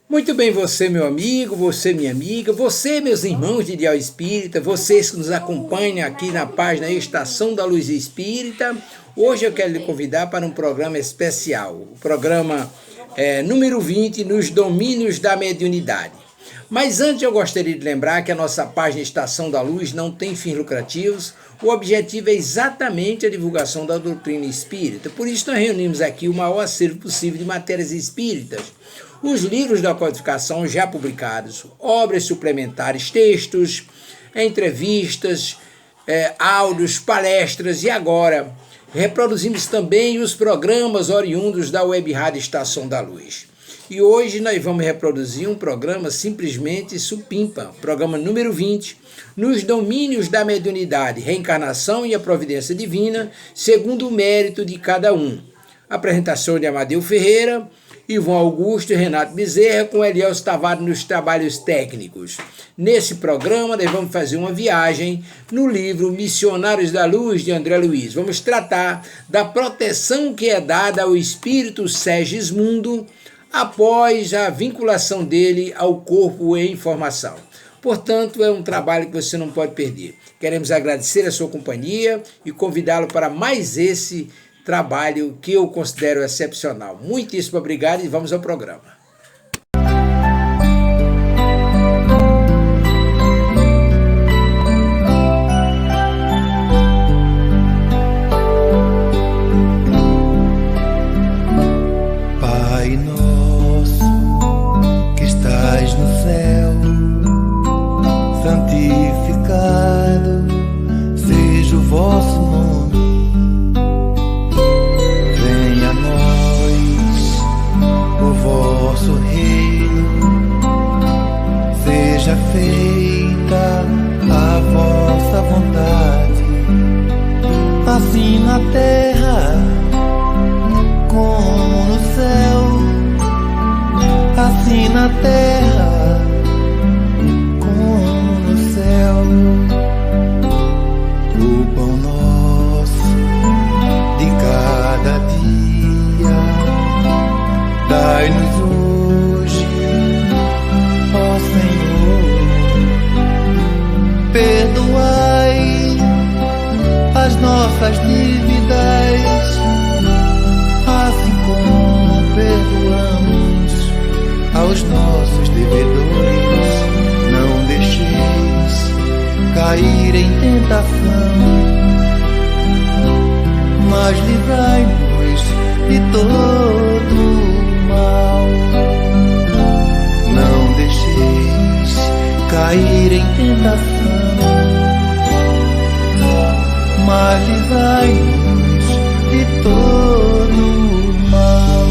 Muito bem, você, meu amigo, você, minha amiga, você, meus irmãos de Ideal Espírita, vocês que nos acompanham aqui na página Estação da Luz Espírita. Hoje eu quero lhe convidar para um programa especial, o programa número 20, nos domínios da mediunidade. Mas antes eu gostaria de lembrar que a nossa página Estação da Luz não tem fins lucrativos. O objetivo é exatamente a divulgação da doutrina espírita. Por isso nós reunimos aqui o maior acervo possível de matérias espíritas. Os livros da codificação já publicados, obras suplementares, textos, entrevistas, áudios, palestras e agora reproduzimos também os programas oriundos da Web Rádio Estação da Luz. E hoje nós vamos reproduzir um programa simplesmente supimpa, programa número 20, nos domínios da mediunidade, reencarnação e a providência divina, segundo o mérito de cada um. Apresentação de Amadeu Ferreira, Ivon Augusto e Renato Bezerra, com Elielso Tavares nos trabalhos técnicos. Nesse programa, nós vamos fazer uma viagem no livro Missionários da Luz, de André Luiz. Vamos tratar da proteção que é dada ao espírito Segismundo após a vinculação dele ao corpo em formação. Portanto, é um trabalho que você não pode perder. Queremos agradecer a sua companhia e convidá-lo para mais esse trabalho que eu considero excepcional. Muitíssimo obrigado e vamos ao programa. Pai nosso que estás no céu, santificado seja o vosso nome. Vosso reino, seja feita a vossa vontade, assim na terra como no céu, assim na terra como no céu. O pão nosso de cada dia dai-nos hoje, ó Senhor. Perdoai as nossas dívidas, assim como perdoamos aos nossos devedores. Não deixeis cair em tentação, mas livrai-nos de todo mal. Não deixeis cair em tentação, mas livrai-nos de todo mal.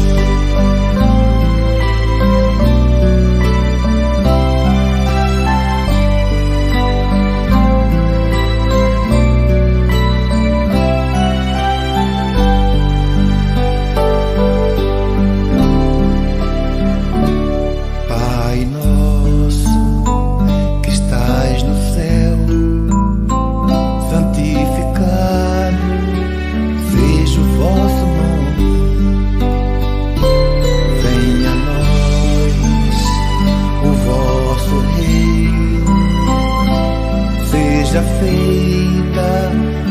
Seja feita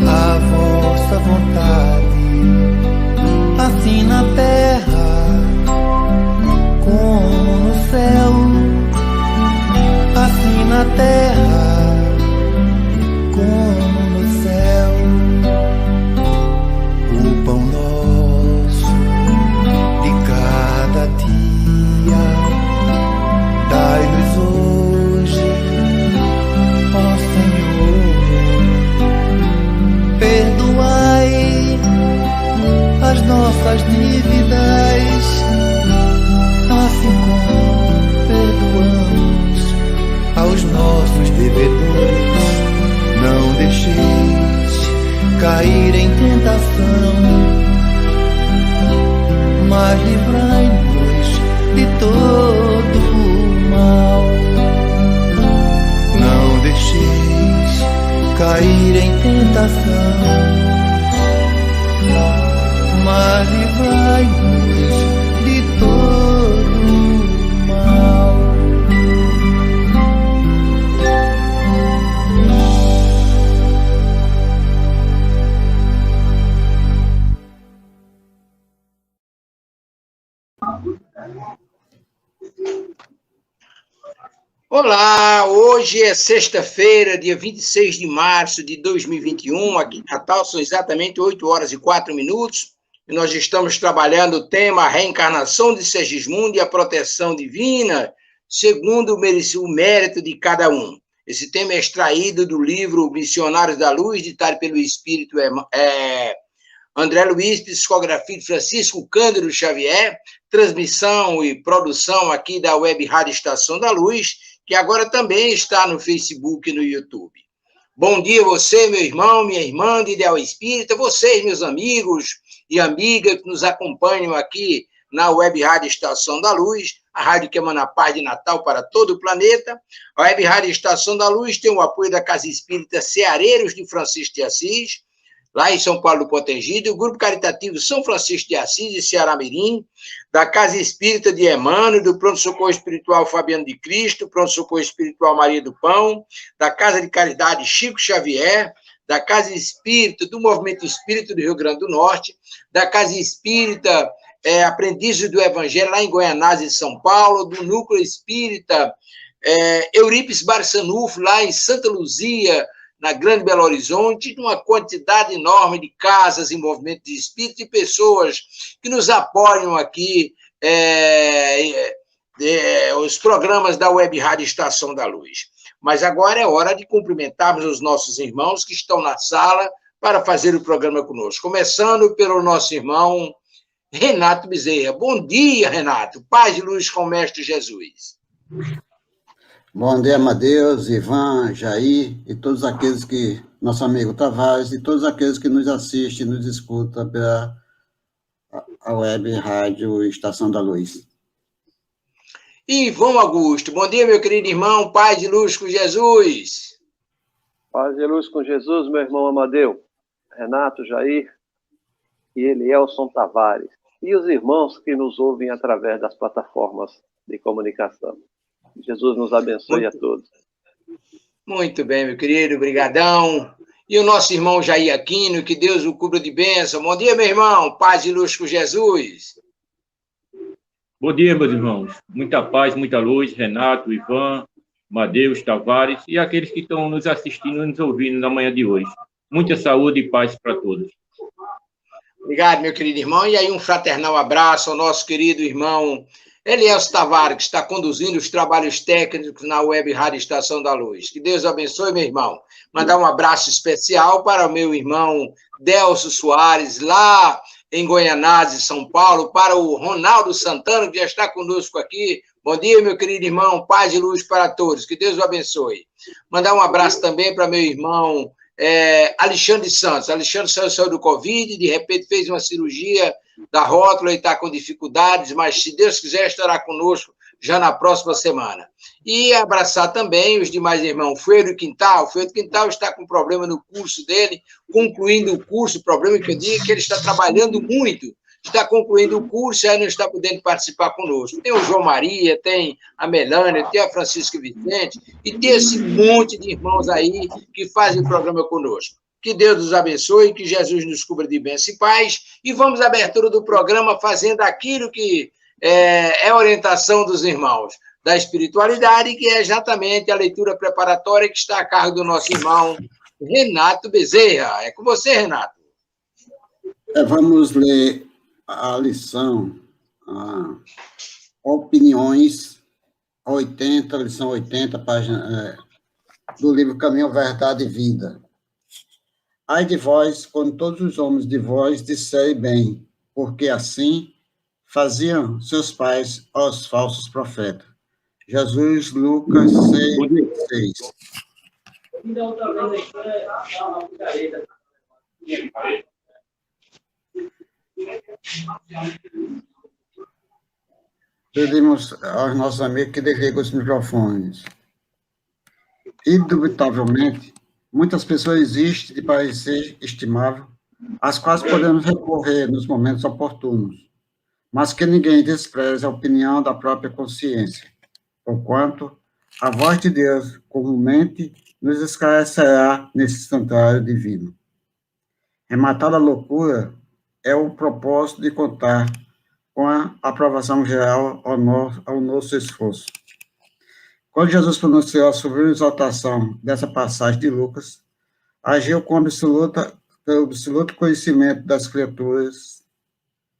a vossa vontade, assim na terra como no céu, assim na terra como no céu. O pão nosso de cada dia dai-nos hoje, ó Senhor. Perdoai as nossas dívidas, assim como perdoamos aos nossos devedores. Não deixeis cair em tentação, mas livrai-nos de todo o mal. Não deixeis cair em tentação, mas livrai-nos de todo Olá, hoje é sexta-feira, dia 26 de março de 2021, aqui em Natal são exatamente 8 horas e 4 minutos, e nós estamos trabalhando o tema reencarnação de Sergismundo e a proteção divina, segundo o mérito de cada um. Esse tema é extraído do livro Missionários da Luz, ditado pelo Espírito André Luiz, psicografia de Francisco Cândido Xavier, transmissão e produção aqui da Web Rádio Estação da Luz, que agora também está no Facebook e no YouTube. Bom dia você, meu irmão, minha irmã de Ideal Espírita, vocês, meus amigos e amigas que nos acompanham aqui na Web Rádio Estação da Luz, a rádio que emana a paz de Natal para todo o planeta. A Web Rádio Estação da Luz tem o apoio da Casa Espírita Ceareiros de Francisco de Assis, lá em São Paulo do Potengido, o Grupo Caritativo São Francisco de Assis e Ceará Mirim, da Casa Espírita de Emmanuel, do Pronto Socorro Espiritual Fabiano de Cristo, Pronto Socorro Espiritual Maria do Pão, da Casa de Caridade Chico Xavier, da Casa Espírita do Movimento Espírita do Rio Grande do Norte, da Casa Espírita Aprendizes do Evangelho, lá em Goianás, em São Paulo, do Núcleo Espírita Eurípides Barçanufo, lá em Santa Luzia, na Grande Belo Horizonte, uma quantidade enorme de casas em movimento de espírito e pessoas que nos apoiam aqui, os programas da Web Rádio Estação da Luz. Mas agora é hora de cumprimentarmos os nossos irmãos que estão na sala para fazer o programa conosco. Começando pelo nosso irmão Renato Bezerra. Bom dia, Renato. Paz e luz com o Mestre Jesus. Bom dia, Amadeus, Ivan, Jair e todos aqueles que, nosso amigo Tavares, e todos aqueles que nos assistem, nos escutam pela a Web Rádio Estação da Luz. Ivan Augusto, bom dia, meu querido irmão, paz e luz com Jesus. Paz e luz com Jesus, meu irmão Amadeu, Renato, Jair e Elielson Tavares, e os irmãos que nos ouvem através das plataformas de comunicação. Jesus nos abençoe a todos. Muito bem, meu querido, brigadão. E o nosso irmão Jair Aquino, que Deus o cubra de bênção. Bom dia, meu irmão, paz e luz com Jesus. Bom dia, meus irmãos. Muita paz, muita luz, Renato, Ivan, Madeus, Tavares e aqueles que estão nos assistindo e nos ouvindo na manhã de hoje. Muita saúde e paz para todos. Obrigado, meu querido irmão. E aí um fraternal abraço ao nosso querido irmão Elielson Tavares, que está conduzindo os trabalhos técnicos na Web Rádio Estação da Luz. Que Deus abençoe, meu irmão. Mandar um abraço especial para o meu irmão Delcio Soares, lá em Goianás, São Paulo, para o Ronaldo Santana, que já está conosco aqui. Bom dia, meu querido irmão. Paz e luz para todos. Que Deus o abençoe. Mandar um abraço também para meu irmão Alexandre Santos. Alexandre saiu do Covid, de repente fez uma cirurgia da rótula e está com dificuldades, mas se Deus quiser estará conosco já na próxima semana. E abraçar também os demais irmãos. Freire Quintal está com problema no curso dele, concluindo o curso, problema que eu digo é que ele está trabalhando muito, está concluindo o curso e aí não está podendo participar conosco. Tem o João Maria, tem a Melânia, tem a Francisca Vicente, e tem esse monte de irmãos aí que fazem o programa conosco. Que Deus nos abençoe, que Jesus nos cubra de bênção e paz. E vamos à abertura do programa fazendo aquilo que é orientação dos irmãos da espiritualidade, que é exatamente a leitura preparatória que está a cargo do nosso irmão Renato Bezerra. É com você, Renato. Vamos ler a lição Opiniões 80, lição 80, página do livro Caminho, Verdade e Vida. Ai de vós, quando todos os homens de vós disserem bem, porque assim faziam seus pais aos falsos profetas. Jesus, Lucas 6. Pedimos aos nossos amigos que desliguem os microfones. Indubitavelmente, muitas pessoas existem de parecer estimável, às quais podemos recorrer nos momentos oportunos, mas que ninguém despreze a opinião da própria consciência, porquanto a voz de Deus comumente nos esclarecerá nesse santuário divino. Rematada a loucura é o propósito de contar com a aprovação geral ao nosso esforço. Quando Jesus pronunciou a sublime exaltação dessa passagem de Lucas, agiu com absoluto conhecimento das Escrituras.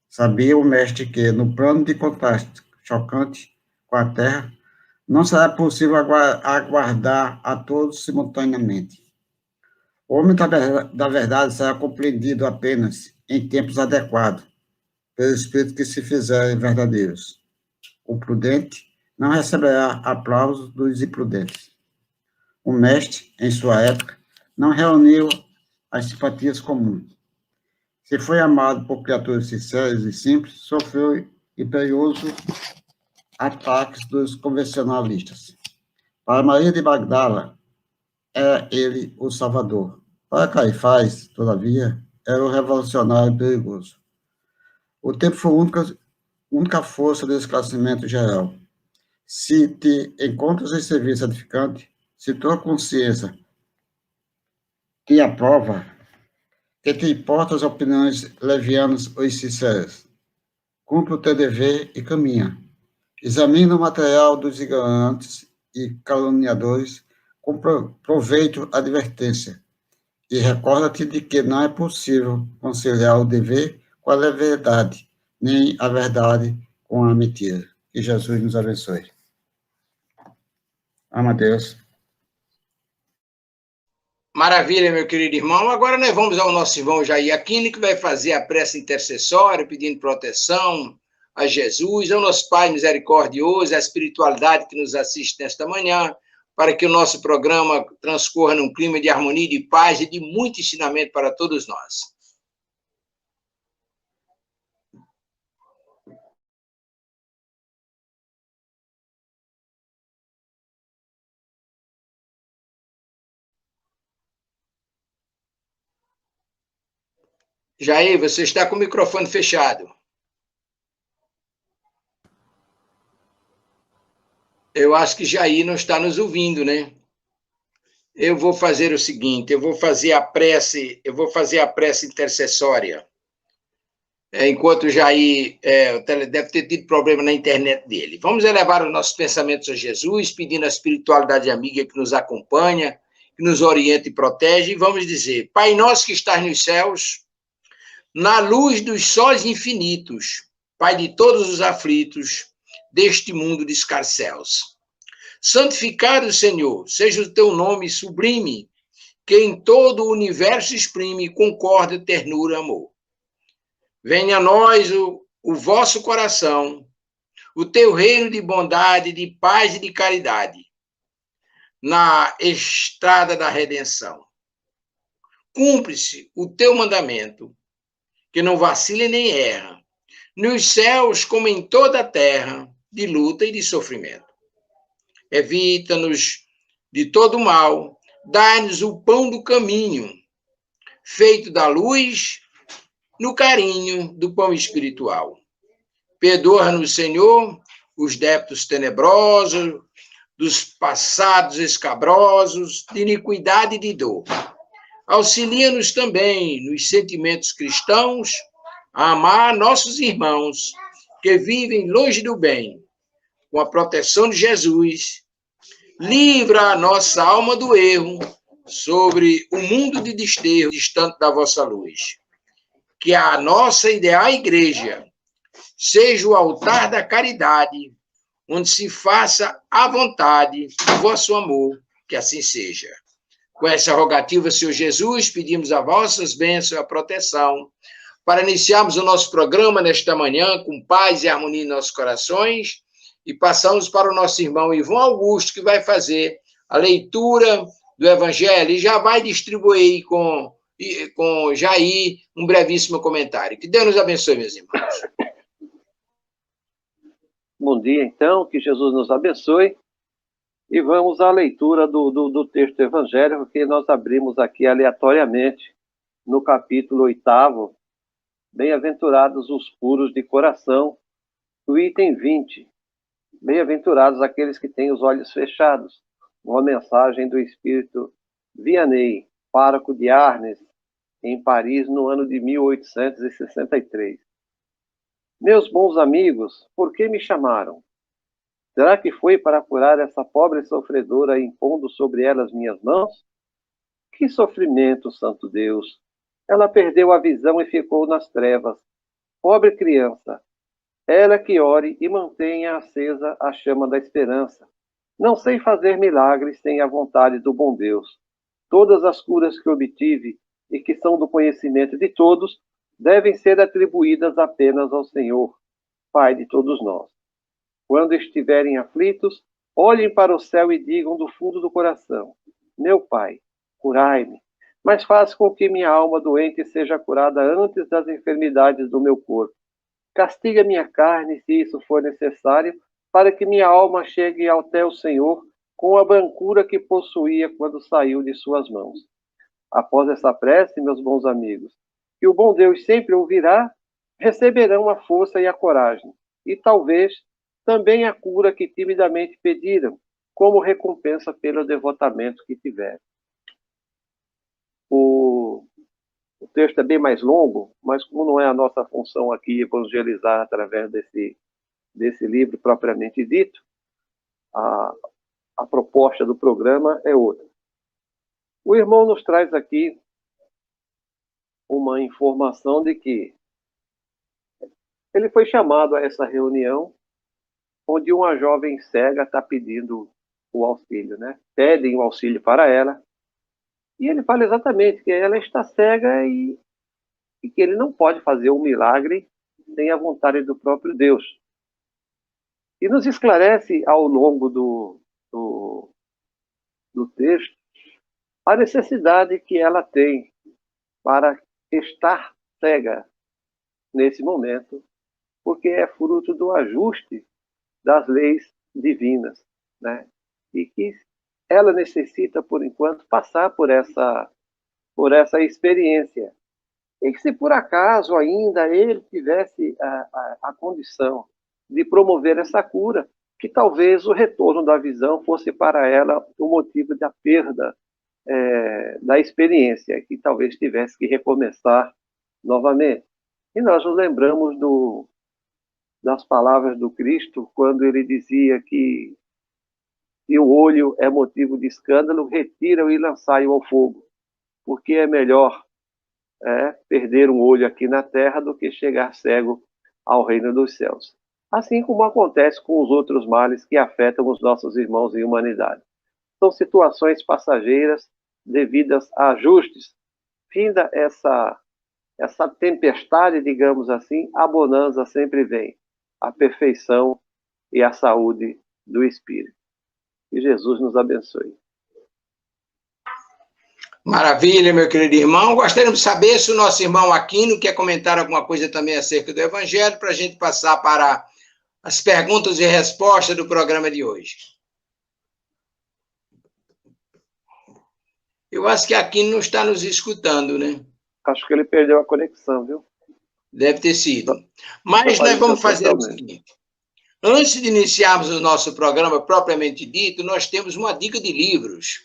Sabia o mestre que, no plano de contraste chocante com a terra, não será possível aguardar a todos simultaneamente. O homem da verdade será compreendido apenas em tempos adequados, pelo Espírito que se fizerem verdadeiros. O prudente não receberá aplausos dos imprudentes. O mestre, em sua época, não reuniu as simpatias comuns. Se foi amado por criaturas sinceras e simples, sofreu imperioso ataques dos convencionalistas. Para Maria de Magdala, era ele o Salvador. Para Caifás, todavia, era o revolucionário perigoso. O tempo foi a única força do esclarecimento geral. Se te encontras em serviço edificante, se tua consciência te aprova, que te importa as opiniões levianas ou sinceras, cumpre o teu dever e caminha. Examina o material dos ignorantes e caluniadores com proveito à advertência. E recorda-te de que não é possível conciliar o dever com a leviandade, nem a verdade com a mentira. Que Jesus nos abençoe. Ama a Deus. Maravilha, meu querido irmão. Agora nós vamos ao nosso irmão Jair Aquino, que vai fazer a prece intercessória, pedindo proteção a Jesus, ao nosso Pai misericordioso, a espiritualidade que nos assiste nesta manhã, para que o nosso programa transcorra num clima de harmonia, de paz e de muito ensinamento para todos nós. Jair, você está com o microfone fechado. Eu acho que Jair não está nos ouvindo, né? Eu vou fazer o seguinte, eu vou fazer a prece intercessória. Enquanto Jair deve ter tido problema na internet dele. Vamos elevar os nossos pensamentos a Jesus, pedindo a espiritualidade amiga que nos acompanha, que nos orienta e protege, e vamos dizer: Pai nosso que estás nos céus, na luz dos sóis infinitos, Pai de todos os aflitos deste mundo de escarcéus. Santificado, Senhor, seja o teu nome sublime, que em todo o universo exprime concórdia, ternura, amor. Venha a nós o vosso coração, o teu reino de bondade, de paz e de caridade, na estrada da redenção. Cumpre-se o teu mandamento, que não vacila nem erra, nos céus como em toda a terra, de luta e de sofrimento. Evita-nos de todo mal, dá-nos o pão do caminho, feito da luz, no carinho do pão espiritual. Perdoa-nos, Senhor, os débitos tenebrosos, dos passados escabrosos, de iniquidade e de dor. Auxilia-nos também nos sentimentos cristãos a amar nossos irmãos que vivem longe do bem. Com a proteção de Jesus, livra a nossa alma do erro sobre o mundo de desterro distante da vossa luz. Que a nossa ideal igreja seja o altar da caridade, onde se faça à vontade o vosso amor, que assim seja. Com essa rogativa, Senhor Jesus, pedimos a vossas bênçãos e a proteção, para iniciarmos o nosso programa nesta manhã com paz e harmonia em nossos corações, e passamos para o nosso irmão Ivon Augusto, que vai fazer a leitura do Evangelho e já vai distribuir com Jair um brevíssimo comentário. Que Deus nos abençoe, meus irmãos. Bom dia, então, que Jesus nos abençoe. E vamos à leitura do texto evangélico que nós abrimos aqui aleatoriamente no capítulo 8º, Bem-aventurados os puros de coração, o item 20. Bem-aventurados aqueles que têm os olhos fechados. Uma mensagem do Espírito Vianney, pároco de Arnes, em Paris, no ano de 1863. Meus bons amigos, por que me chamaram? Será que foi para curar essa pobre sofredora, impondo sobre ela as minhas mãos? Que sofrimento, santo Deus! Ela perdeu a visão e ficou nas trevas. Pobre criança, ela que ore e mantenha acesa a chama da esperança. Não sei fazer milagres sem a vontade do bom Deus. Todas as curas que obtive e que são do conhecimento de todos devem ser atribuídas apenas ao Senhor, Pai de todos nós. Quando estiverem aflitos, olhem para o céu e digam do fundo do coração: meu Pai, curai-me, mas faz com que minha alma doente seja curada antes das enfermidades do meu corpo. Castiga minha carne, se isso for necessário, para que minha alma chegue até o Senhor com a brancura que possuía quando saiu de suas mãos. Após essa prece, meus bons amigos, que o bom Deus sempre ouvirá, receberão a força e a coragem, e talvez também a cura que timidamente pediram, como recompensa pelo devotamento que tiveram. O texto é bem mais longo, mas como não é a nossa função aqui evangelizar através desse livro propriamente dito, a proposta do programa é outra. O irmão nos traz aqui uma informação de que ele foi chamado a essa reunião onde uma jovem cega está pedindo o auxílio, né? Pedem o auxílio para ela. E ele fala exatamente que ela está cega e que ele não pode fazer um milagre sem a vontade do próprio Deus. E nos esclarece ao longo do texto a necessidade que ela tem para estar cega nesse momento, porque é fruto do ajuste das leis divinas, né? E que ela necessita, por enquanto, passar por essa experiência. E que se por acaso ainda ele tivesse a condição de promover essa cura, que talvez o retorno da visão fosse para ela o motivo da perda da experiência, que talvez tivesse que recomeçar novamente. E nós nos lembramos das palavras do Cristo, quando ele dizia que se o olho é motivo de escândalo, retira-o e lançai-o ao fogo, porque é melhor perder um olho aqui na terra do que chegar cego ao reino dos céus. Assim como acontece com os outros males que afetam os nossos irmãos em humanidade. São situações passageiras devidas a ajustes. Finda essa tempestade, digamos assim, a bonança sempre vem, a perfeição e a saúde do Espírito. Que Jesus nos abençoe. Maravilha, meu querido irmão. Gostaríamos de saber se o nosso irmão Aquino quer comentar alguma coisa também acerca do Evangelho, para a gente passar para as perguntas e respostas do programa de hoje. Eu acho que Aquino não está nos escutando, né? Acho que ele perdeu a conexão, viu? Deve ter sido. Mas nós vamos fazer o seguinte. Antes de iniciarmos o nosso programa propriamente dito, nós temos uma dica de livros.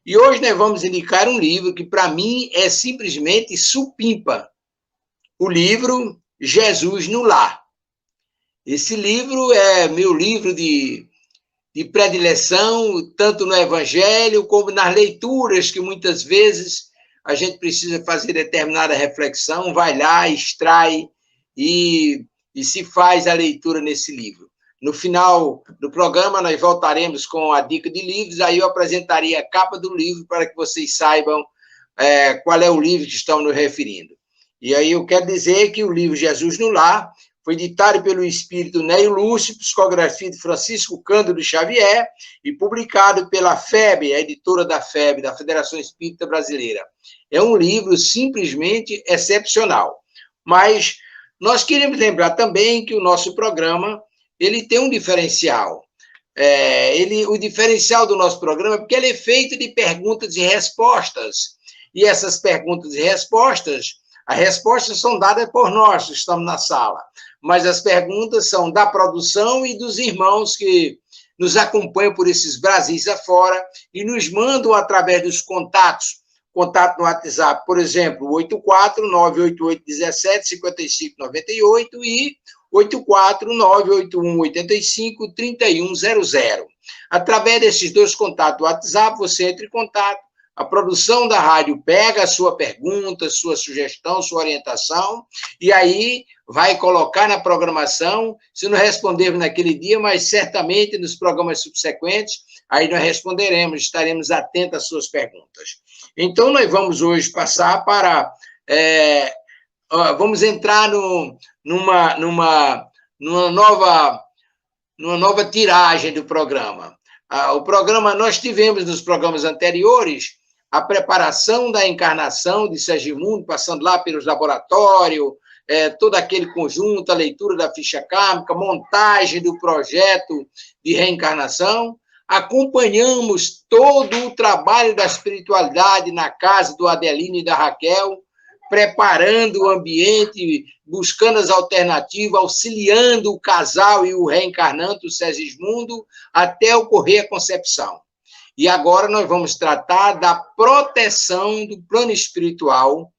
E hoje nós vamos indicar um livro que, para mim, é simplesmente supimpa. O livro Jesus no Lar. Esse livro é meu livro de predileção, tanto no Evangelho como nas leituras, que muitas vezes a gente precisa fazer determinada reflexão, vai lá, extrai e se faz a leitura nesse livro. No final do programa, nós voltaremos com a dica de livros, aí eu apresentaria a capa do livro para que vocês saibam qual é o livro que estão nos referindo. E aí eu quero dizer que o livro Jesus no Lar foi ditado pelo espírito Neio Lúcio, psicografia de Francisco Cândido Xavier, e publicado pela FEB, a editora da FEB, da Federação Espírita Brasileira. É um livro simplesmente excepcional. Mas nós queremos lembrar também que o nosso programa ele tem um diferencial. O diferencial do nosso programa é porque ele é feito de perguntas e respostas. E essas perguntas e respostas, as respostas são dadas por nós, que estamos na sala. Mas as perguntas são da produção e dos irmãos que nos acompanham por esses Brasis afora e nos mandam através dos contatos. Contato no WhatsApp, por exemplo, 84-988-17-5598 e 84981853100. Através desses dois contatos do WhatsApp, você entra em contato, a produção da rádio pega a sua pergunta, sua sugestão, sua orientação, e aí vai colocar na programação, se não respondermos naquele dia, mas certamente nos programas subsequentes, aí nós responderemos, estaremos atentos às suas perguntas. Então, nós vamos hoje passar para... vamos entrar numa nova tiragem do programa. O programa, nós tivemos nos programas anteriores a preparação da encarnação de Sergimundo, passando lá pelos laboratórios, todo aquele conjunto, a leitura da ficha kármica, montagem do projeto de reencarnação. Acompanhamos todo o trabalho da espiritualidade na casa do Adelino e da Raquel, preparando o ambiente, buscando as alternativas, auxiliando o casal e o reencarnante, o Sergimundo, até ocorrer a concepção. E agora nós vamos tratar da proteção do plano espiritual.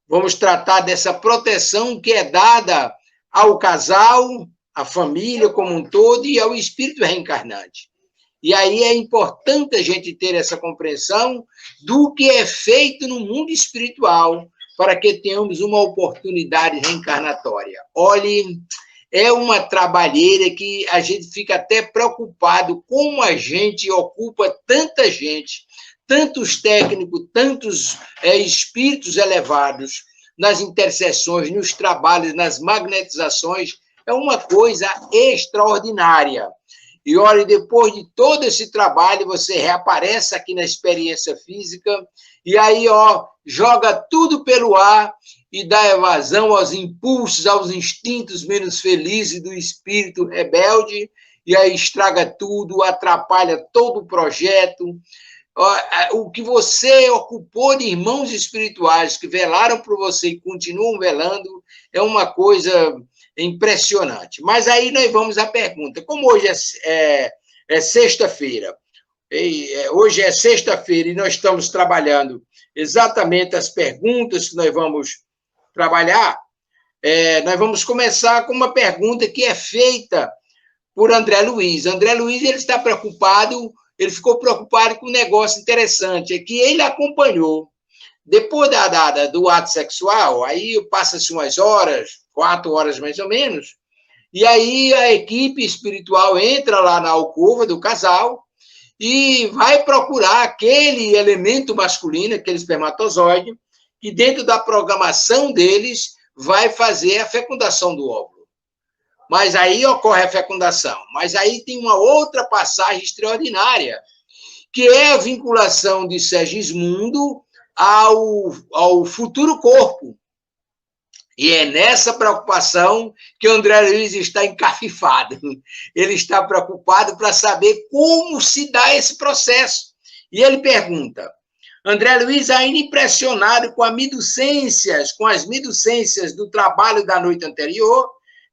Vamos tratar dessa proteção que é dada ao casal, à família como um todo e ao espírito reencarnante. E aí é importante a gente ter essa compreensão do que é feito no mundo espiritual para que tenhamos uma oportunidade reencarnatória. Olhe, é uma trabalheira que a gente fica até preocupado como a gente ocupa tanta gente, tantos técnicos, tantos espíritos elevados nas intercessões, nos trabalhos, nas magnetizações. É uma coisa extraordinária. E, olha, depois de todo esse trabalho, você reaparece aqui na experiência física e aí, joga tudo pelo ar e dá evasão aos impulsos, aos instintos menos felizes do espírito rebelde, e aí estraga tudo, atrapalha todo o projeto. O que você ocupou de irmãos espirituais que velaram por você e continuam velando é uma coisa impressionante. Mas aí nós vamos à pergunta. Como hoje é sexta-feira, hoje é sexta-feira e nós estamos trabalhando exatamente as perguntas que nós vamos trabalhar, nós vamos começar com uma pergunta que é feita por André Luiz. André Luiz, ele está preocupado, ele ficou preocupado com um negócio interessante, é que ele acompanhou, depois do ato sexual, aí passa-se umas horas, 4 horas mais ou menos, e aí a equipe espiritual entra lá na alcova do casal e vai procurar aquele elemento masculino, aquele espermatozoide, que dentro da programação deles vai fazer a fecundação do óvulo. Mas aí ocorre a fecundação. Mas aí tem uma outra passagem extraordinária, que é a vinculação de Sergismundo ao futuro corpo. E é nessa preocupação que o André Luiz está encafifado. Ele está preocupado para saber como se dá esse processo. E ele pergunta, André Luiz, ainda impressionado com as minucências do trabalho da noite anterior,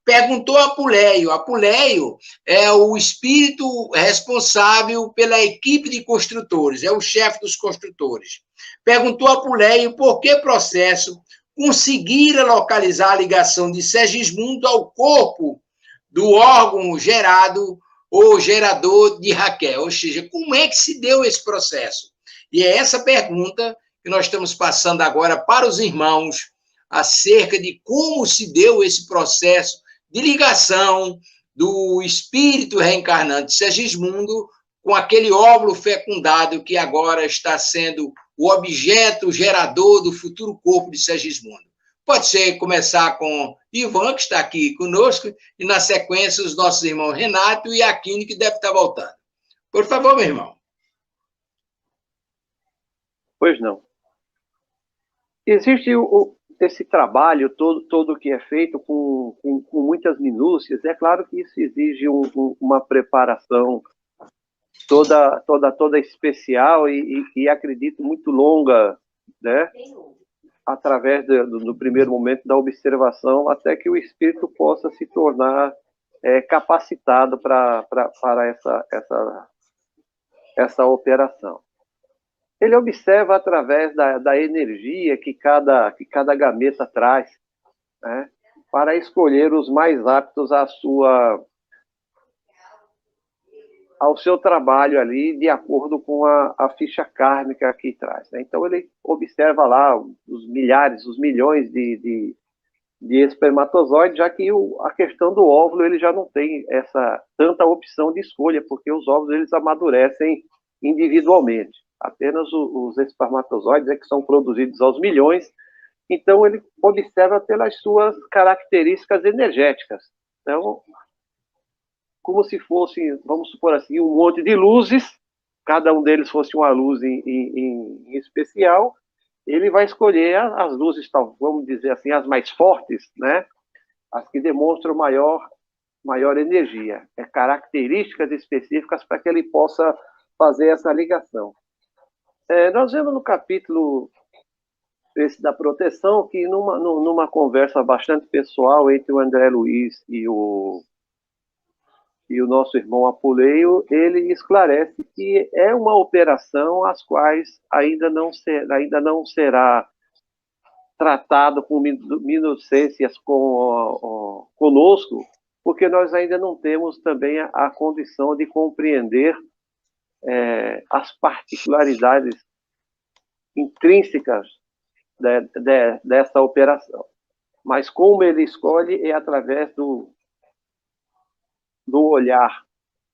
perguntou a Apuleio. Apuleio é o espírito responsável pela equipe de construtores, é o chefe dos construtores. Perguntou a Apuleio por que processo conseguira localizar a ligação de Sergismundo ao corpo do órgão gerado ou gerador de Raquel. Ou seja, como é que se deu esse processo? E é essa pergunta que nós estamos passando agora para os irmãos, acerca de como se deu esse processo de ligação do espírito reencarnante Sergismundo com aquele óvulo fecundado que agora está sendo o objeto gerador do futuro corpo de Sergismundo. Pode ser começar com Ivan, que está aqui conosco, e na sequência os nossos irmãos Renato e Aquino, que deve estar voltando. Por favor, meu irmão. Pois não. Existe esse trabalho todo que é feito com muitas minúcias. É claro que isso exige uma preparação toda especial e acredito muito longa, né? Através do primeiro momento da observação, até que o espírito possa se tornar capacitado para essa operação. Ele observa através da energia que cada gameta traz, né? para escolher os mais aptos ao seu trabalho ali, de acordo com a ficha kármica que traz, né? Então, ele observa lá os milhares, os milhões de espermatozoides, já que a questão do óvulo, ele já não tem tanta opção de escolha, porque os óvulos, eles amadurecem individualmente. Apenas os espermatozoides é que são produzidos aos milhões. Então, ele observa pelas suas características energéticas. Então, como se fosse, vamos supor assim, um monte de luzes, cada um deles fosse uma luz em especial, ele vai escolher as luzes, vamos dizer assim, as mais fortes, né? As que demonstram maior energia, características específicas para que ele possa fazer essa ligação. Nós vemos no capítulo esse da proteção que numa conversa bastante pessoal entre o André Luiz e o nosso irmão Apuleio, ele esclarece que é uma operação as quais ainda não será tratado com minucências conosco, porque nós ainda não temos também a condição de compreender as particularidades intrínsecas dessa operação. Mas como ele escolhe é através do olhar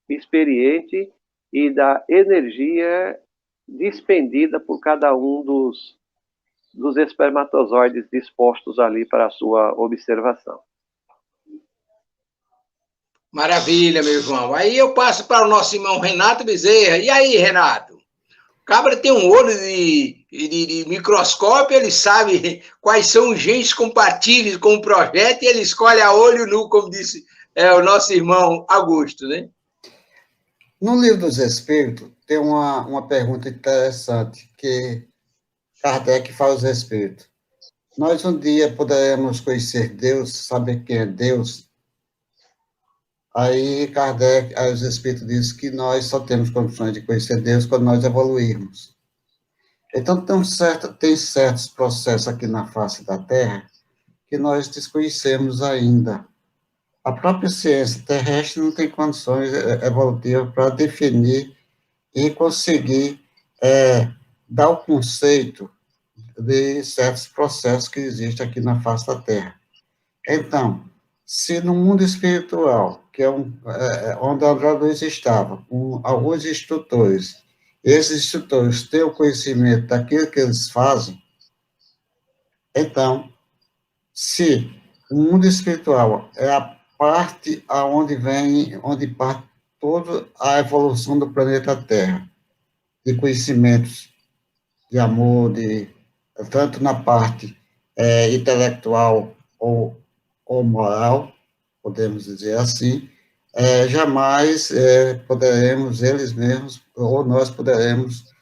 experiente e da energia despendida por cada um dos espermatozoides dispostos ali para a sua observação. Maravilha, meu irmão. Aí eu passo para o nosso irmão Renato Bezerra. E aí, Renato? O cabra tem um olho de microscópio, ele sabe quais são os genes compatíveis com o projeto e ele escolhe a olho nu, como disse o nosso irmão Augusto, né? No Livro dos Espíritos, tem uma pergunta interessante que Kardec faz aos Espíritos. Nós um dia poderemos conhecer Deus, saber quem é Deus? Aí os Espíritos dizem que nós só temos condições de conhecer Deus quando nós evoluirmos. Então, tem certos processos aqui na face da Terra que nós desconhecemos ainda. A própria ciência terrestre não tem condições evolutivas para definir e conseguir dar o conceito de certos processos que existem aqui na face da Terra. Então, se no mundo espiritual, que é onde André Luiz estava, com alguns instrutores, esses instrutores têm o conhecimento daquilo que eles fazem, então, se o mundo espiritual é a parte onde parte toda a evolução do planeta Terra, de conhecimentos, de amor, tanto na parte intelectual ou moral, podemos dizer assim, jamais poderemos, eles mesmos, ou nós poderemos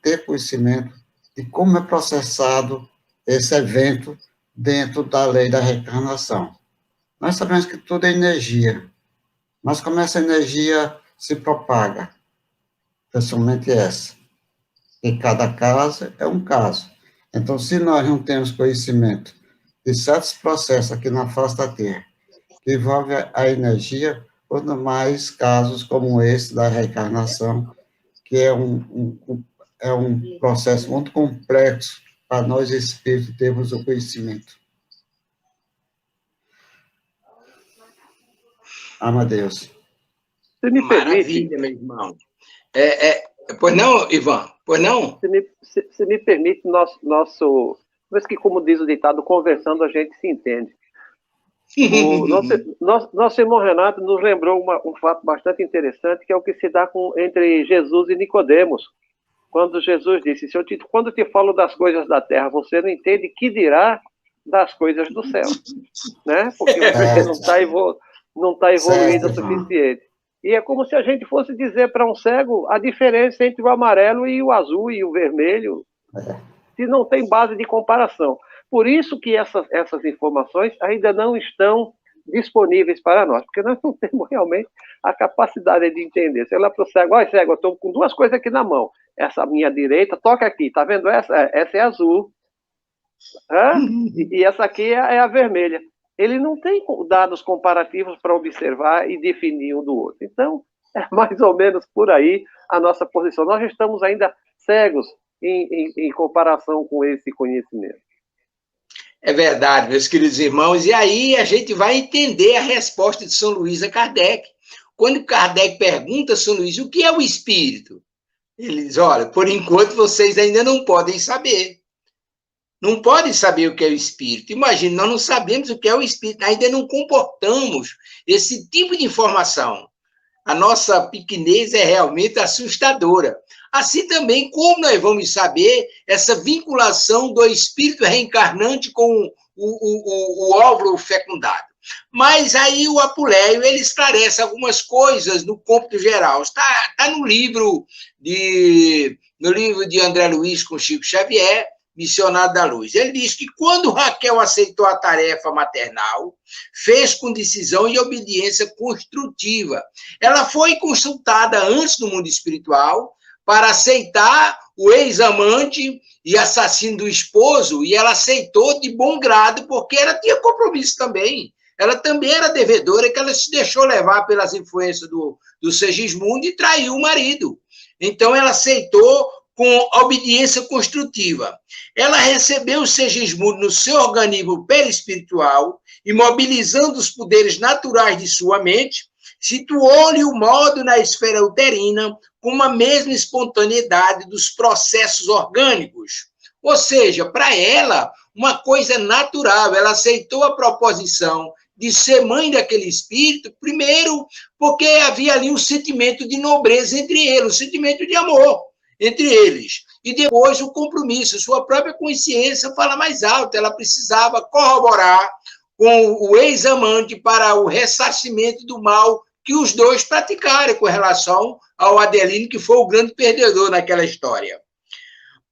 ter conhecimento de como é processado esse evento dentro da lei da reencarnação. Nós sabemos que tudo é energia, mas como essa energia se propaga? Principalmente essa. E cada caso é um caso. Então, se nós não temos conhecimento de certos processos aqui na face da Terra, que envolve a energia, quanto mais casos como esse da reencarnação, que é um processo muito complexo para nós espíritos termos o conhecimento. Amadeus. Você me permite... Maravilha, meu irmão. Pois não, Ivan? Pois não? Você me permite, mas que, como diz o ditado, conversando a gente se entende. Nosso irmão Renato nos lembrou um fato bastante interessante, que é o que se dá entre Jesus e Nicodemos. Quando Jesus disse, quando te falo das coisas da terra, você não entende, que dirá das coisas do céu? Né? Porque você não está evoluído o suficiente. E é como se a gente fosse dizer para um cego a diferença entre o amarelo e o azul e o vermelho, se não tem base de comparação. Por isso que essas informações ainda não estão disponíveis para nós, porque nós não temos realmente a capacidade de entender. Você olha para o cego, olha, cego, eu estou com duas coisas aqui na mão. Essa minha direita, toca aqui, tá vendo essa? Essa é azul. E essa aqui é a vermelha. ele não tem dados comparativos para observar e definir um do outro. Então, é mais ou menos por aí a nossa posição. Nós estamos ainda cegos em comparação com esse conhecimento. É verdade, meus queridos irmãos. E aí a gente vai entender a resposta de São Luís a Kardec. Quando Kardec pergunta a São Luís o que é o espírito, ele diz, olha, por enquanto vocês ainda não podem saber. Não podem saber o que é o espírito. Imagina, nós não sabemos o que é o espírito, ainda não comportamos esse tipo de informação. A nossa pequenez é realmente assustadora. Assim também, como nós vamos saber essa vinculação do espírito reencarnante com o óvulo fecundado. Mas aí o Apuleio, ele esclarece algumas coisas no cômputo geral. Está no livro de André Luiz com Chico Xavier, Missionário da Luz. Ele diz que quando Raquel aceitou a tarefa maternal, fez com decisão e obediência construtiva. Ela foi consultada antes no mundo espiritual para aceitar o ex-amante e assassino do esposo, e ela aceitou de bom grado, porque ela tinha compromisso também. Ela também era devedora, que ela se deixou levar pelas influências do Segismundo e traiu o marido. Então, ela aceitou com obediência construtiva. Ela recebeu o Segismundo no seu organismo perispiritual, e mobilizando os poderes naturais de sua mente, situou-lhe o modo na esfera uterina com uma mesma espontaneidade dos processos orgânicos. Ou seja, para ela, uma coisa natural. Ela aceitou a proposição de ser mãe daquele espírito, primeiro, porque havia ali um sentimento de nobreza entre eles, um sentimento de amor entre eles. E depois o compromisso, sua própria consciência fala mais alto, ela precisava corroborar com o ex-amante para o ressarcimento do mal que os dois praticaram com relação ao Adelino, que foi o grande perdedor naquela história.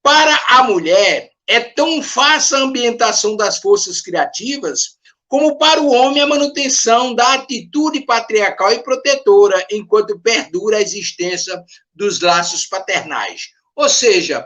Para a mulher, é tão fácil a ambientação das forças criativas, como para o homem a manutenção da atitude patriarcal e protetora, enquanto perdura a existência dos laços paternais. Ou seja,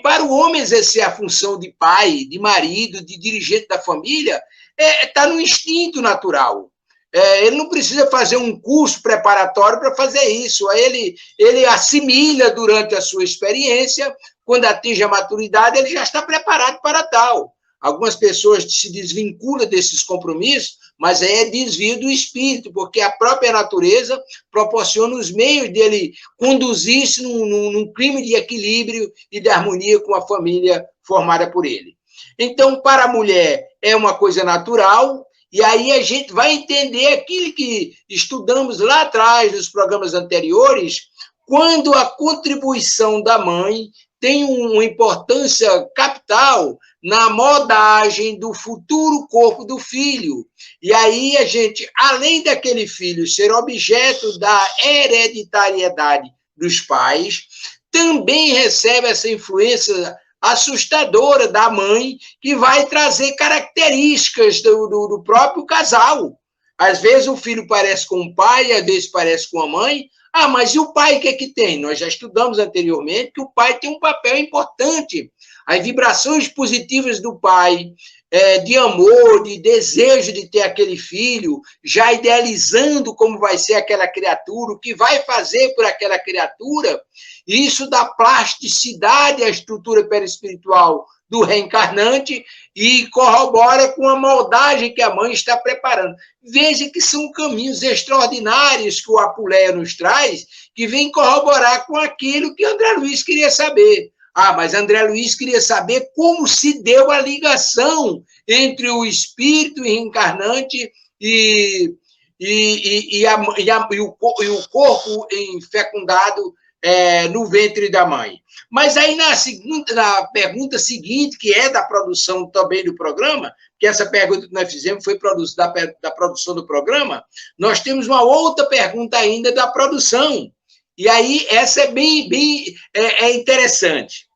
para o homem exercer a função de pai, de marido, de dirigente da família, está no instinto natural. Ele não precisa fazer um curso preparatório para fazer isso. Ele assimila durante a sua experiência, quando atinge a maturidade, ele já está preparado para tal. Algumas pessoas se desvinculam desses compromissos, mas é desvio do espírito, porque a própria natureza proporciona os meios dele conduzir-se num clima de equilíbrio e de harmonia com a família formada por ele. Então, para a mulher, é uma coisa natural, e aí a gente vai entender aquilo que estudamos lá atrás, nos programas anteriores, quando a contribuição da mãe tem uma importância capital na moldagem do futuro corpo do filho. E aí a gente, além daquele filho ser objeto da hereditariedade dos pais, também recebe essa influência assustadora da mãe, que vai trazer características do próprio casal. Às vezes o filho parece com o pai, às vezes parece com a mãe. Mas e o pai, o que é que tem? Nós já estudamos anteriormente que o pai tem um papel importante. As vibrações positivas do pai, de amor, de desejo de ter aquele filho, já idealizando como vai ser aquela criatura, o que vai fazer por aquela criatura, isso dá plasticidade à estrutura perispiritual do reencarnante e corrobora com a moldagem que a mãe está preparando. Veja que são caminhos extraordinários que o Apuleio nos traz, que vem corroborar com aquilo que André Luiz queria saber. Mas André Luiz queria saber como se deu a ligação entre o espírito reencarnante e o corpo fecundado no ventre da mãe. Mas aí na pergunta seguinte, que é da produção também do programa, que essa pergunta que nós fizemos foi da produção do programa, nós temos uma outra pergunta ainda da produção. E aí essa é bem interessante.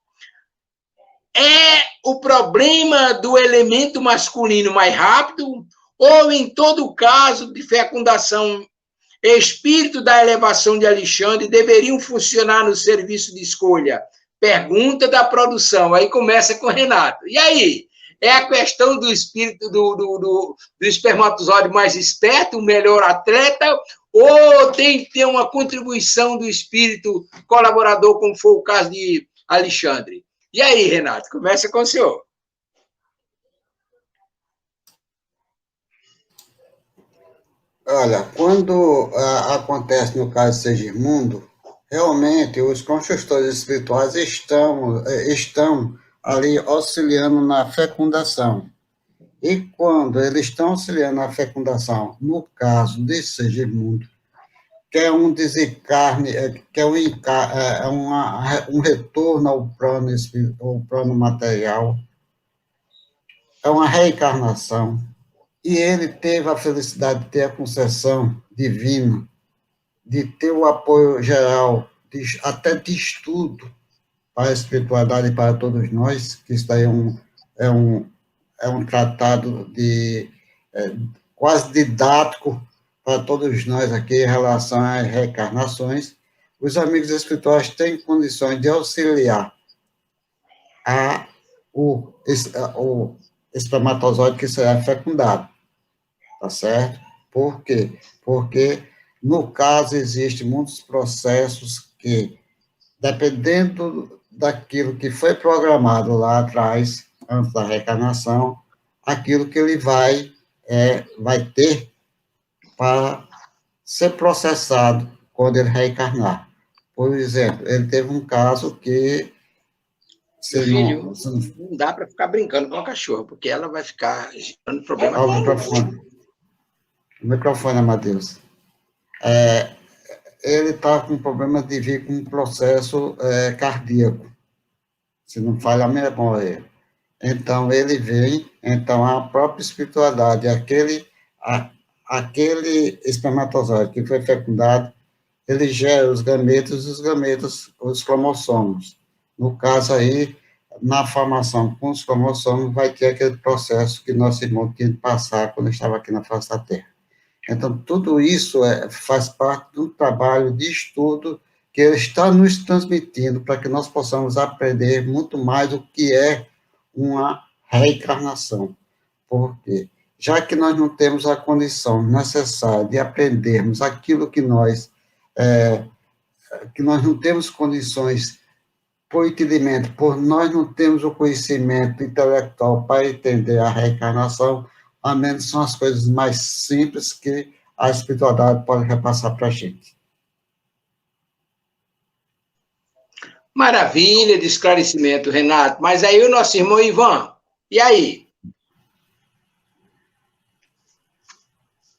É o problema do elemento masculino mais rápido, ou em todo caso de fecundação, espírito da elevação de Alexandre deveriam funcionar no serviço de escolha? Pergunta da produção. Aí começa com o Renato. E aí? É a questão do espírito do espermatozoide mais esperto, o melhor atleta, ou tem que ter uma contribuição do espírito colaborador, como foi o caso de Alexandre? E aí, Renato, começa com o senhor. Olha, quando acontece no caso de Segismundo, realmente os construtores espirituais estão ali auxiliando na fecundação. E quando eles estão auxiliando na fecundação, no caso de Segismundo, que é um desencarne, que é um retorno ao plano material, é uma reencarnação. E ele teve a felicidade de ter a concessão divina, de ter o apoio geral, até de estudo para a espiritualidade e para todos nós, que isso daí é um tratado quase didático para todos nós aqui em relação às reencarnações. Os amigos espirituais têm condições de auxiliar o espermatozoide que será fecundado, tá certo? Por quê? Porque, no caso, existem muitos processos que, dependendo daquilo que foi programado lá atrás, antes da reencarnação, aquilo que ele vai ter para ser processado quando ele reencarnar. Por exemplo, ele teve um caso que... Filho, não dá para ficar brincando com a cachorra, porque ela vai ficar gerando problema. O microfone, Amadeus. Ele está com problema de vir com um processo cardíaco, se não falha a memória. Então, ele vem, então, a própria espiritualidade, aquele espermatozoide que foi fecundado, ele gera os gametos, os cromossomos. No caso aí, na formação com os cromossomos, vai ter aquele processo que nosso irmão tinha de passar quando estava aqui na face da Terra. Então, tudo isso faz parte do trabalho de estudo que ele está nos transmitindo para que nós possamos aprender muito mais o que é uma reencarnação. Porque, já que nós não temos a condição necessária de aprendermos aquilo que nós não temos condições por entendimento, por nós não temos o conhecimento intelectual para entender a reencarnação, a menos são as coisas mais simples que a espiritualidade pode repassar para a gente. Maravilha de esclarecimento, Renato. Mas aí o nosso irmão Ivan, e aí?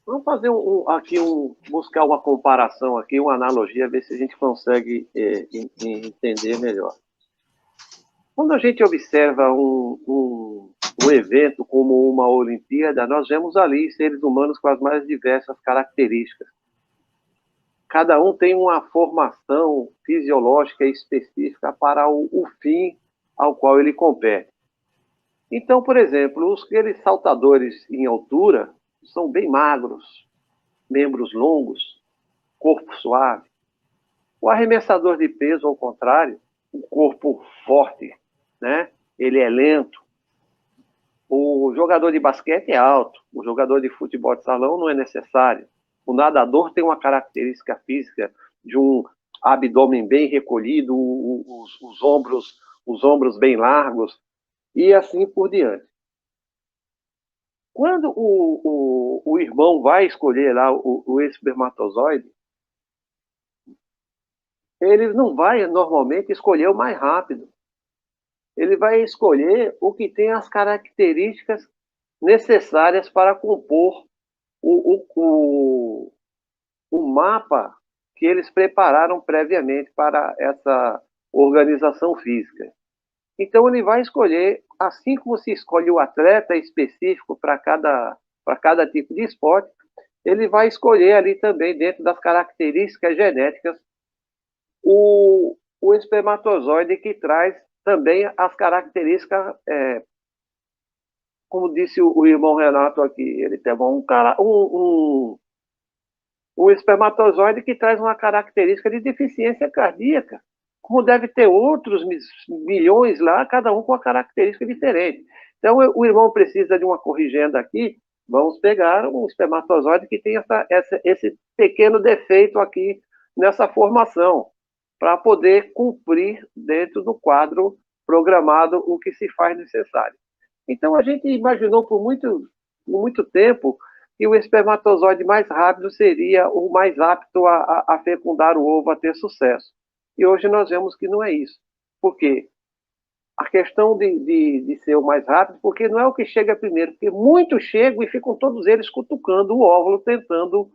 Vamos fazer buscar uma comparação aqui, uma analogia, ver se a gente consegue entender melhor. Quando a gente observa um evento como uma Olimpíada, nós vemos ali seres humanos com as mais diversas características. Cada um tem uma formação fisiológica específica para o fim ao qual ele compete. Então, por exemplo, aqueles saltadores em altura são bem magros, membros longos, corpo suave. O arremessador de peso, ao contrário, um corpo forte, né? Ele é lento. O jogador de basquete é alto, o jogador de futebol de salão não é necessário. O nadador tem uma característica física de um abdômen bem recolhido, os ombros bem largos, e assim por diante. Quando o irmão vai escolher lá o espermatozoide, ele não vai normalmente escolher o mais rápido. Ele vai escolher o que tem as características necessárias para compor o mapa que eles prepararam previamente para essa organização física. Então, ele vai escolher, assim como se escolhe o atleta específico para cada tipo de esporte, ele vai escolher ali também, dentro das características genéticas, o espermatozoide que traz também as características, como disse o irmão Renato aqui, ele tem um espermatozoide que traz uma característica de deficiência cardíaca, como deve ter outros milhões lá, cada um com uma característica diferente. Então, o irmão precisa de uma corrigenda aqui, vamos pegar um espermatozoide que tem esse pequeno defeito aqui nessa formação, para poder cumprir dentro do quadro programado o que se faz necessário. Então, a gente imaginou por muito tempo que o espermatozoide mais rápido seria o mais apto a fecundar o ovo, a ter sucesso. E hoje nós vemos que não é isso. Por quê? A questão de ser o mais rápido, porque não é o que chega primeiro, porque muitos chegam e ficam todos eles cutucando o óvulo, tentando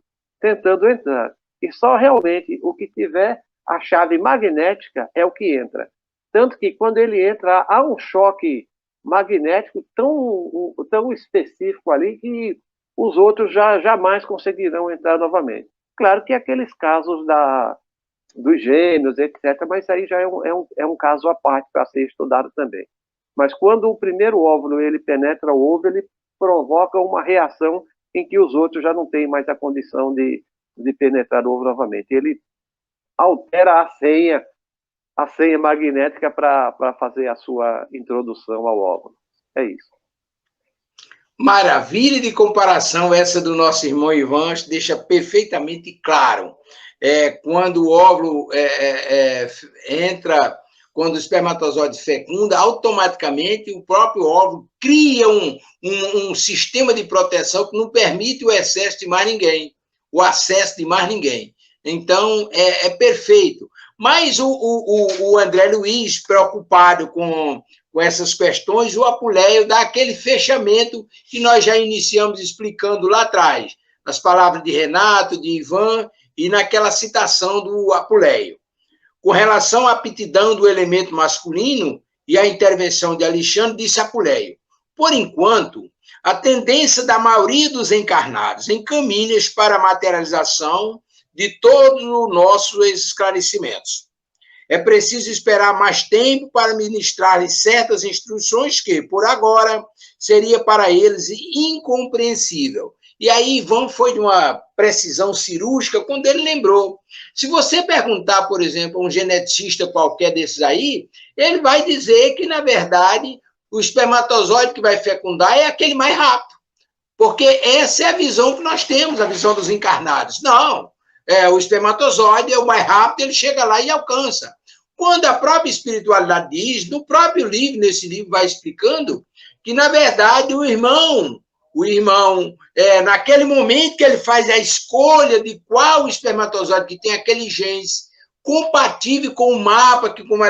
entrar. E só realmente o que tiver a chave magnética é o que entra. Tanto que quando ele entra, há um choque magnético tão específico ali que os outros jamais conseguirão entrar novamente. Claro que aqueles casos dos gêmeos, etc., mas isso aí já é um caso à parte para ser estudado também. Mas quando o primeiro óvulo ele penetra o ovo, ele provoca uma reação em que os outros já não têm mais a condição de penetrar o ovo novamente. Ele altera a senha magnética para fazer a sua introdução ao óvulo. É isso. Maravilha de comparação essa do nosso irmão Ivan, deixa perfeitamente claro. Quando o óvulo entra, quando o espermatozoide fecunda, automaticamente o próprio óvulo cria um sistema de proteção que não permite o excesso de mais ninguém, o acesso de mais ninguém. Então, é perfeito. Mas o André Luiz, preocupado com essas questões, o Apuleio dá aquele fechamento que nós já iniciamos explicando lá atrás, nas palavras de Renato, de Ivan, e naquela citação do Apuleio. Com relação à aptidão do elemento masculino e à intervenção de Alexandre, disse Apuleio: por enquanto, a tendência da maioria dos encarnados encaminha-se para a materialização de todos os nossos esclarecimentos. É preciso esperar mais tempo para ministrar-lhes certas instruções que, por agora, seria para eles incompreensível. E aí Ivan foi de uma precisão cirúrgica quando ele lembrou. Se você perguntar, por exemplo, a um geneticista qualquer desses aí, ele vai dizer que, na verdade, o espermatozoide que vai fecundar é aquele mais rápido. Porque essa é a visão que nós temos, a visão dos encarnados. Não, o espermatozoide é o mais rápido, ele chega lá e alcança. Quando a própria espiritualidade diz, no próprio livro, nesse livro vai explicando, que, na verdade, o irmão, naquele momento que ele faz a escolha de qual espermatozoide que tem aqueles genes compatível com o mapa que, como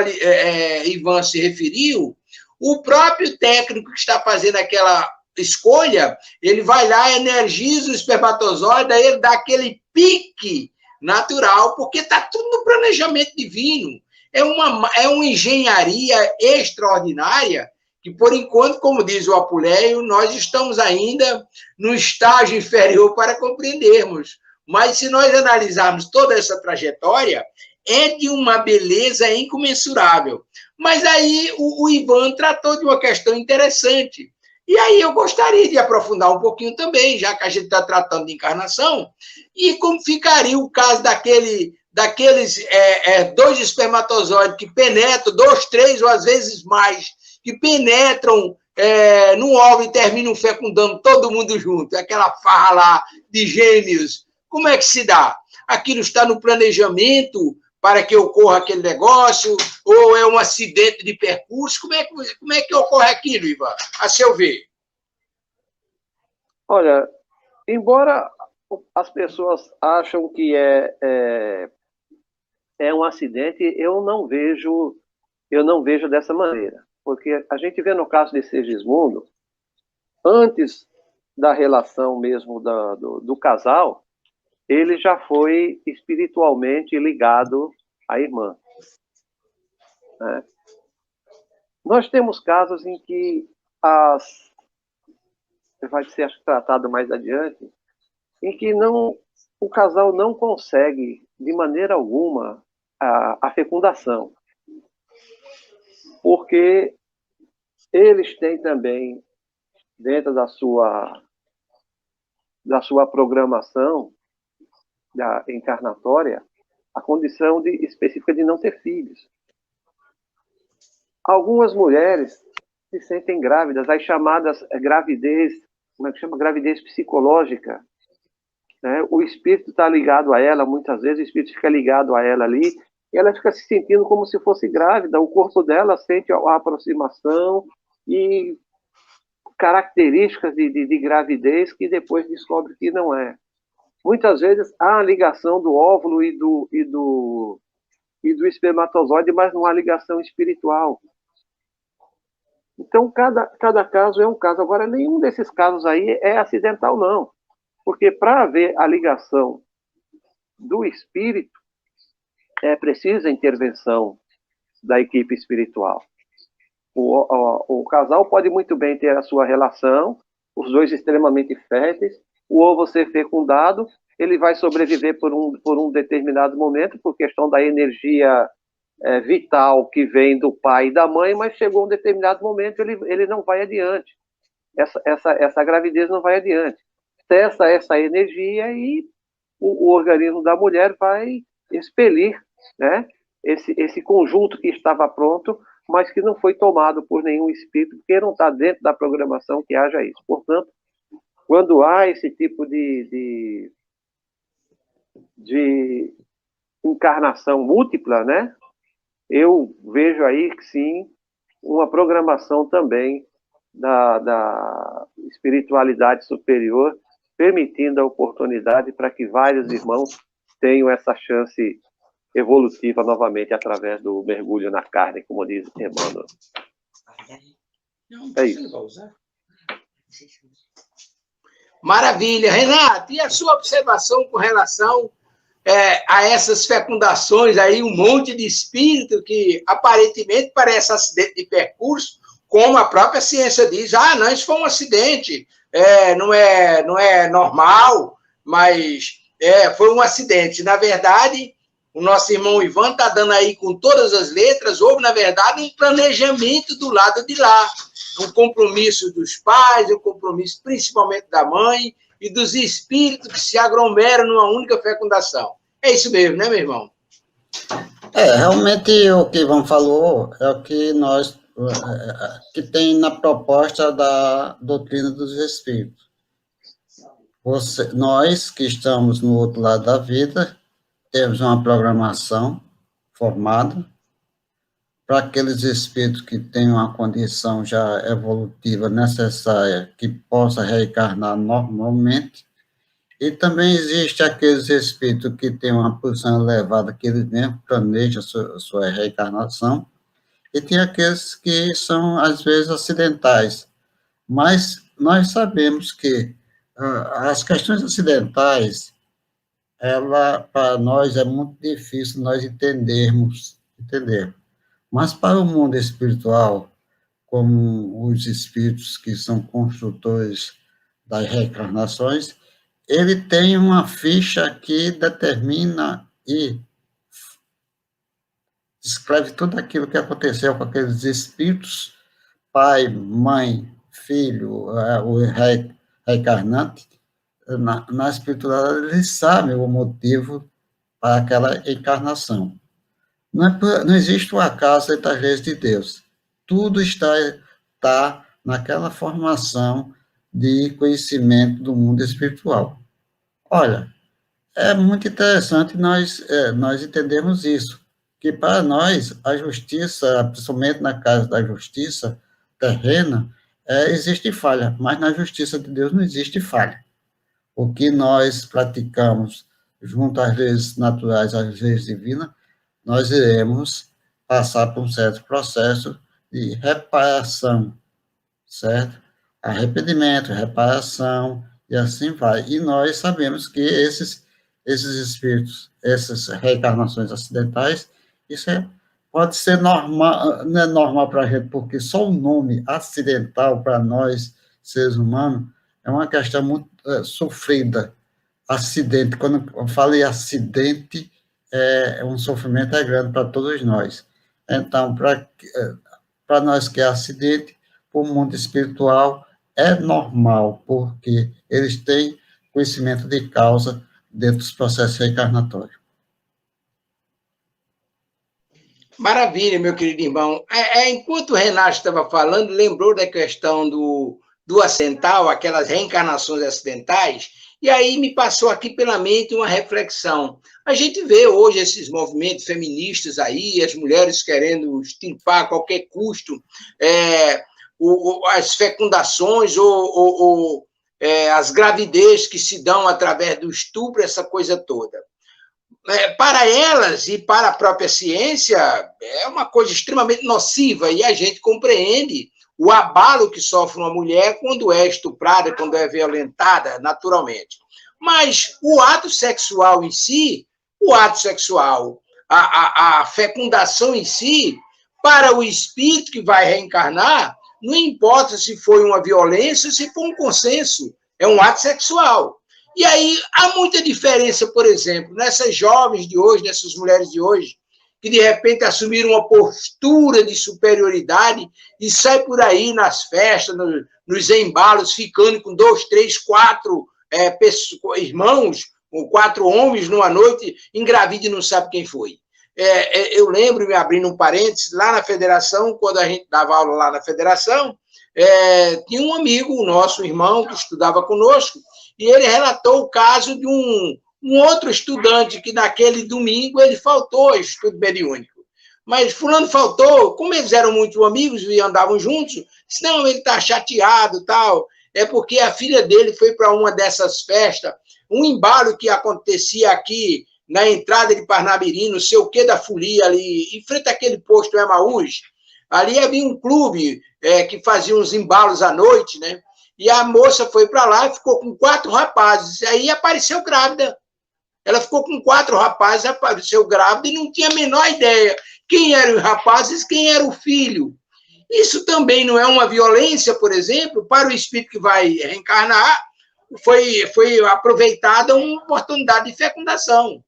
Ivan se referiu, o próprio técnico que está fazendo aquela escolha, ele vai lá, energiza o espermatozoide, aí ele dá aquele pique natural, porque está tudo no planejamento divino. É uma engenharia extraordinária que, por enquanto, como diz o Apuleio, nós estamos ainda no estágio inferior para compreendermos. Mas, se nós analisarmos toda essa trajetória, é de uma beleza incomensurável. Mas aí o Ivan tratou de uma questão interessante. E aí eu gostaria de aprofundar um pouquinho também, já que a gente está tratando de encarnação, e como ficaria o caso daqueles dois espermatozoides que penetram, 2, 3 ou às vezes mais, que penetram num óvulo e terminam fecundando todo mundo junto, aquela farra lá de gêmeos. Como é que se dá? Aquilo está no planejamento para que ocorra aquele negócio, ou é um acidente de percurso? Como é que ocorre aquilo, Ivan, a seu ver? Olha, embora as pessoas acham que é um acidente, eu não vejo dessa maneira. Porque a gente vê no caso de Segismundo, antes da relação mesmo do casal, ele já foi espiritualmente ligado à irmã. Né? Nós temos casos em que vai ser tratado mais adiante, em que o casal não consegue, de maneira alguma, a fecundação. Porque eles têm também, dentro da sua programação da encarnatória, a condição específica de não ter filhos. Algumas mulheres se sentem grávidas, as chamadas gravidez, como é que chama? Gravidez psicológica, né? O espírito está ligado a ela, muitas vezes o espírito fica ligado a ela ali, e ela fica se sentindo como se fosse grávida, o corpo dela sente a aproximação e características de gravidez que depois descobre que não é. Muitas vezes há a ligação do óvulo e do espermatozoide, mas não há ligação espiritual. Então, cada caso é um caso. Agora, nenhum desses casos aí é acidental, não. Porque para haver a ligação do espírito, é preciso a intervenção da equipe espiritual. O casal pode muito bem ter a sua relação, os dois extremamente férteis, o ovo ser fecundado, ele vai sobreviver por um determinado momento, por questão da energia vital que vem do pai e da mãe, mas chegou um determinado momento, ele não vai adiante. Essa gravidez não vai adiante. Cessa essa energia e o organismo da mulher vai expelir, né, esse conjunto que estava pronto, mas que não foi tomado por nenhum espírito, porque não está dentro da programação que haja isso. Portanto, quando há esse tipo de encarnação múltipla, né, eu vejo aí que sim, uma programação também da espiritualidade superior, permitindo a oportunidade para que vários irmãos tenham essa chance evolutiva novamente através do mergulho na carne, como diz Emmanuel. É isso. Maravilha. Renato, e a sua observação com relação a essas fecundações aí, um monte de espírito que aparentemente parece acidente de percurso, como a própria ciência diz, não, isso foi um acidente, não é normal, mas foi um acidente. Na verdade, o nosso irmão Ivan está dando aí com todas as letras, houve, na verdade, um planejamento do lado de lá, um compromisso dos pais, um compromisso principalmente da mãe e dos espíritos que se aglomeram numa única fecundação. É isso mesmo, né, meu irmão? Realmente o que Ivan falou é o que que tem na proposta da doutrina dos espíritos. Nós que estamos no outro lado da vida, temos uma programação formada para aqueles espíritos que têm uma condição já evolutiva necessária, que possa reencarnar normalmente, e também existe aqueles espíritos que têm uma posição elevada, que eles mesmos planejam a sua reencarnação, e tem aqueles que são, às vezes, acidentais. Mas nós sabemos que as questões acidentais, para nós é muito difícil nós entendermos. Mas para o mundo espiritual, como os espíritos que são construtores das reencarnações, ele tem uma ficha que determina e descreve tudo aquilo que aconteceu com aqueles espíritos, pai, mãe, filho, o reencarnante. Na espiritualidade, eles sabem o motivo para aquela encarnação. Não existe um acaso entre as leis de Deus. Tudo está naquela formação de conhecimento do mundo espiritual. Olha, é muito interessante nós entendermos isso, que para nós, a justiça, principalmente na casa da justiça terrena, existe falha, mas na justiça de Deus não existe falha. O que nós praticamos junto às leis naturais, às leis divinas, nós iremos passar por um certo processo de reparação, certo? Arrependimento, reparação, e assim vai. E nós sabemos que esses espíritos, essas reencarnações acidentais, isso pode ser normal, não é normal para a gente, porque só o nome acidental para nós, seres humanos, é uma questão muito sofrida. Acidente, quando eu falo em acidente, um sofrimento grande para todos nós. Então, para nós que é acidente, para o mundo espiritual, é normal, porque eles têm conhecimento de causa dentro dos processos reencarnatórios. Maravilha, meu querido irmão. Enquanto o Renato estava falando, lembrou da questão do acidental, aquelas reencarnações acidentais, e aí me passou aqui pela mente uma reflexão. A gente vê hoje esses movimentos feministas aí, as mulheres querendo extirpar a qualquer custo as fecundações ou as gravidez que se dão através do estupro, essa coisa toda. Para elas e para a própria ciência, é uma coisa extremamente nociva, e a gente compreende o abalo que sofre uma mulher quando é estuprada, quando é violentada, naturalmente. Mas o ato sexual em si, a fecundação em si, para o espírito que vai reencarnar, não importa se foi uma violência, se foi um consenso, é um ato sexual. E aí há muita diferença, por exemplo, nessas jovens de hoje, nessas mulheres de hoje, que de repente assumiram uma postura de superioridade e sai por aí nas festas, nos embalos, ficando com 2, 3, 4 irmãos, com 4 homens numa noite, engravida e não sabe quem foi. Eu lembro, me abrindo um parênteses, lá na federação, quando a gente dava aula lá na federação, tinha um amigo, nosso irmão, que estudava conosco, e ele relatou o caso de um outro estudante que naquele domingo ele faltou ao estudo mediúnico. Mas fulano faltou, como eles eram muito amigos e andavam juntos, senão ele está chateado, tal. É porque a filha dele foi para uma dessas festas, um embalo que acontecia aqui na entrada de Parnamirim, no sei o que da folia ali, em frente àquele posto Emaús. Ali havia um clube que fazia uns embalos à noite, né? E a moça foi para lá e ficou com 4 rapazes. Aí apareceu grávida. Ela ficou com 4 rapazes, apareceu grávida e não tinha a menor ideia quem eram os rapazes, quem era o filho. Isso também não é uma violência, por exemplo, para o espírito que vai reencarnar. Foi aproveitada uma oportunidade de fecundação.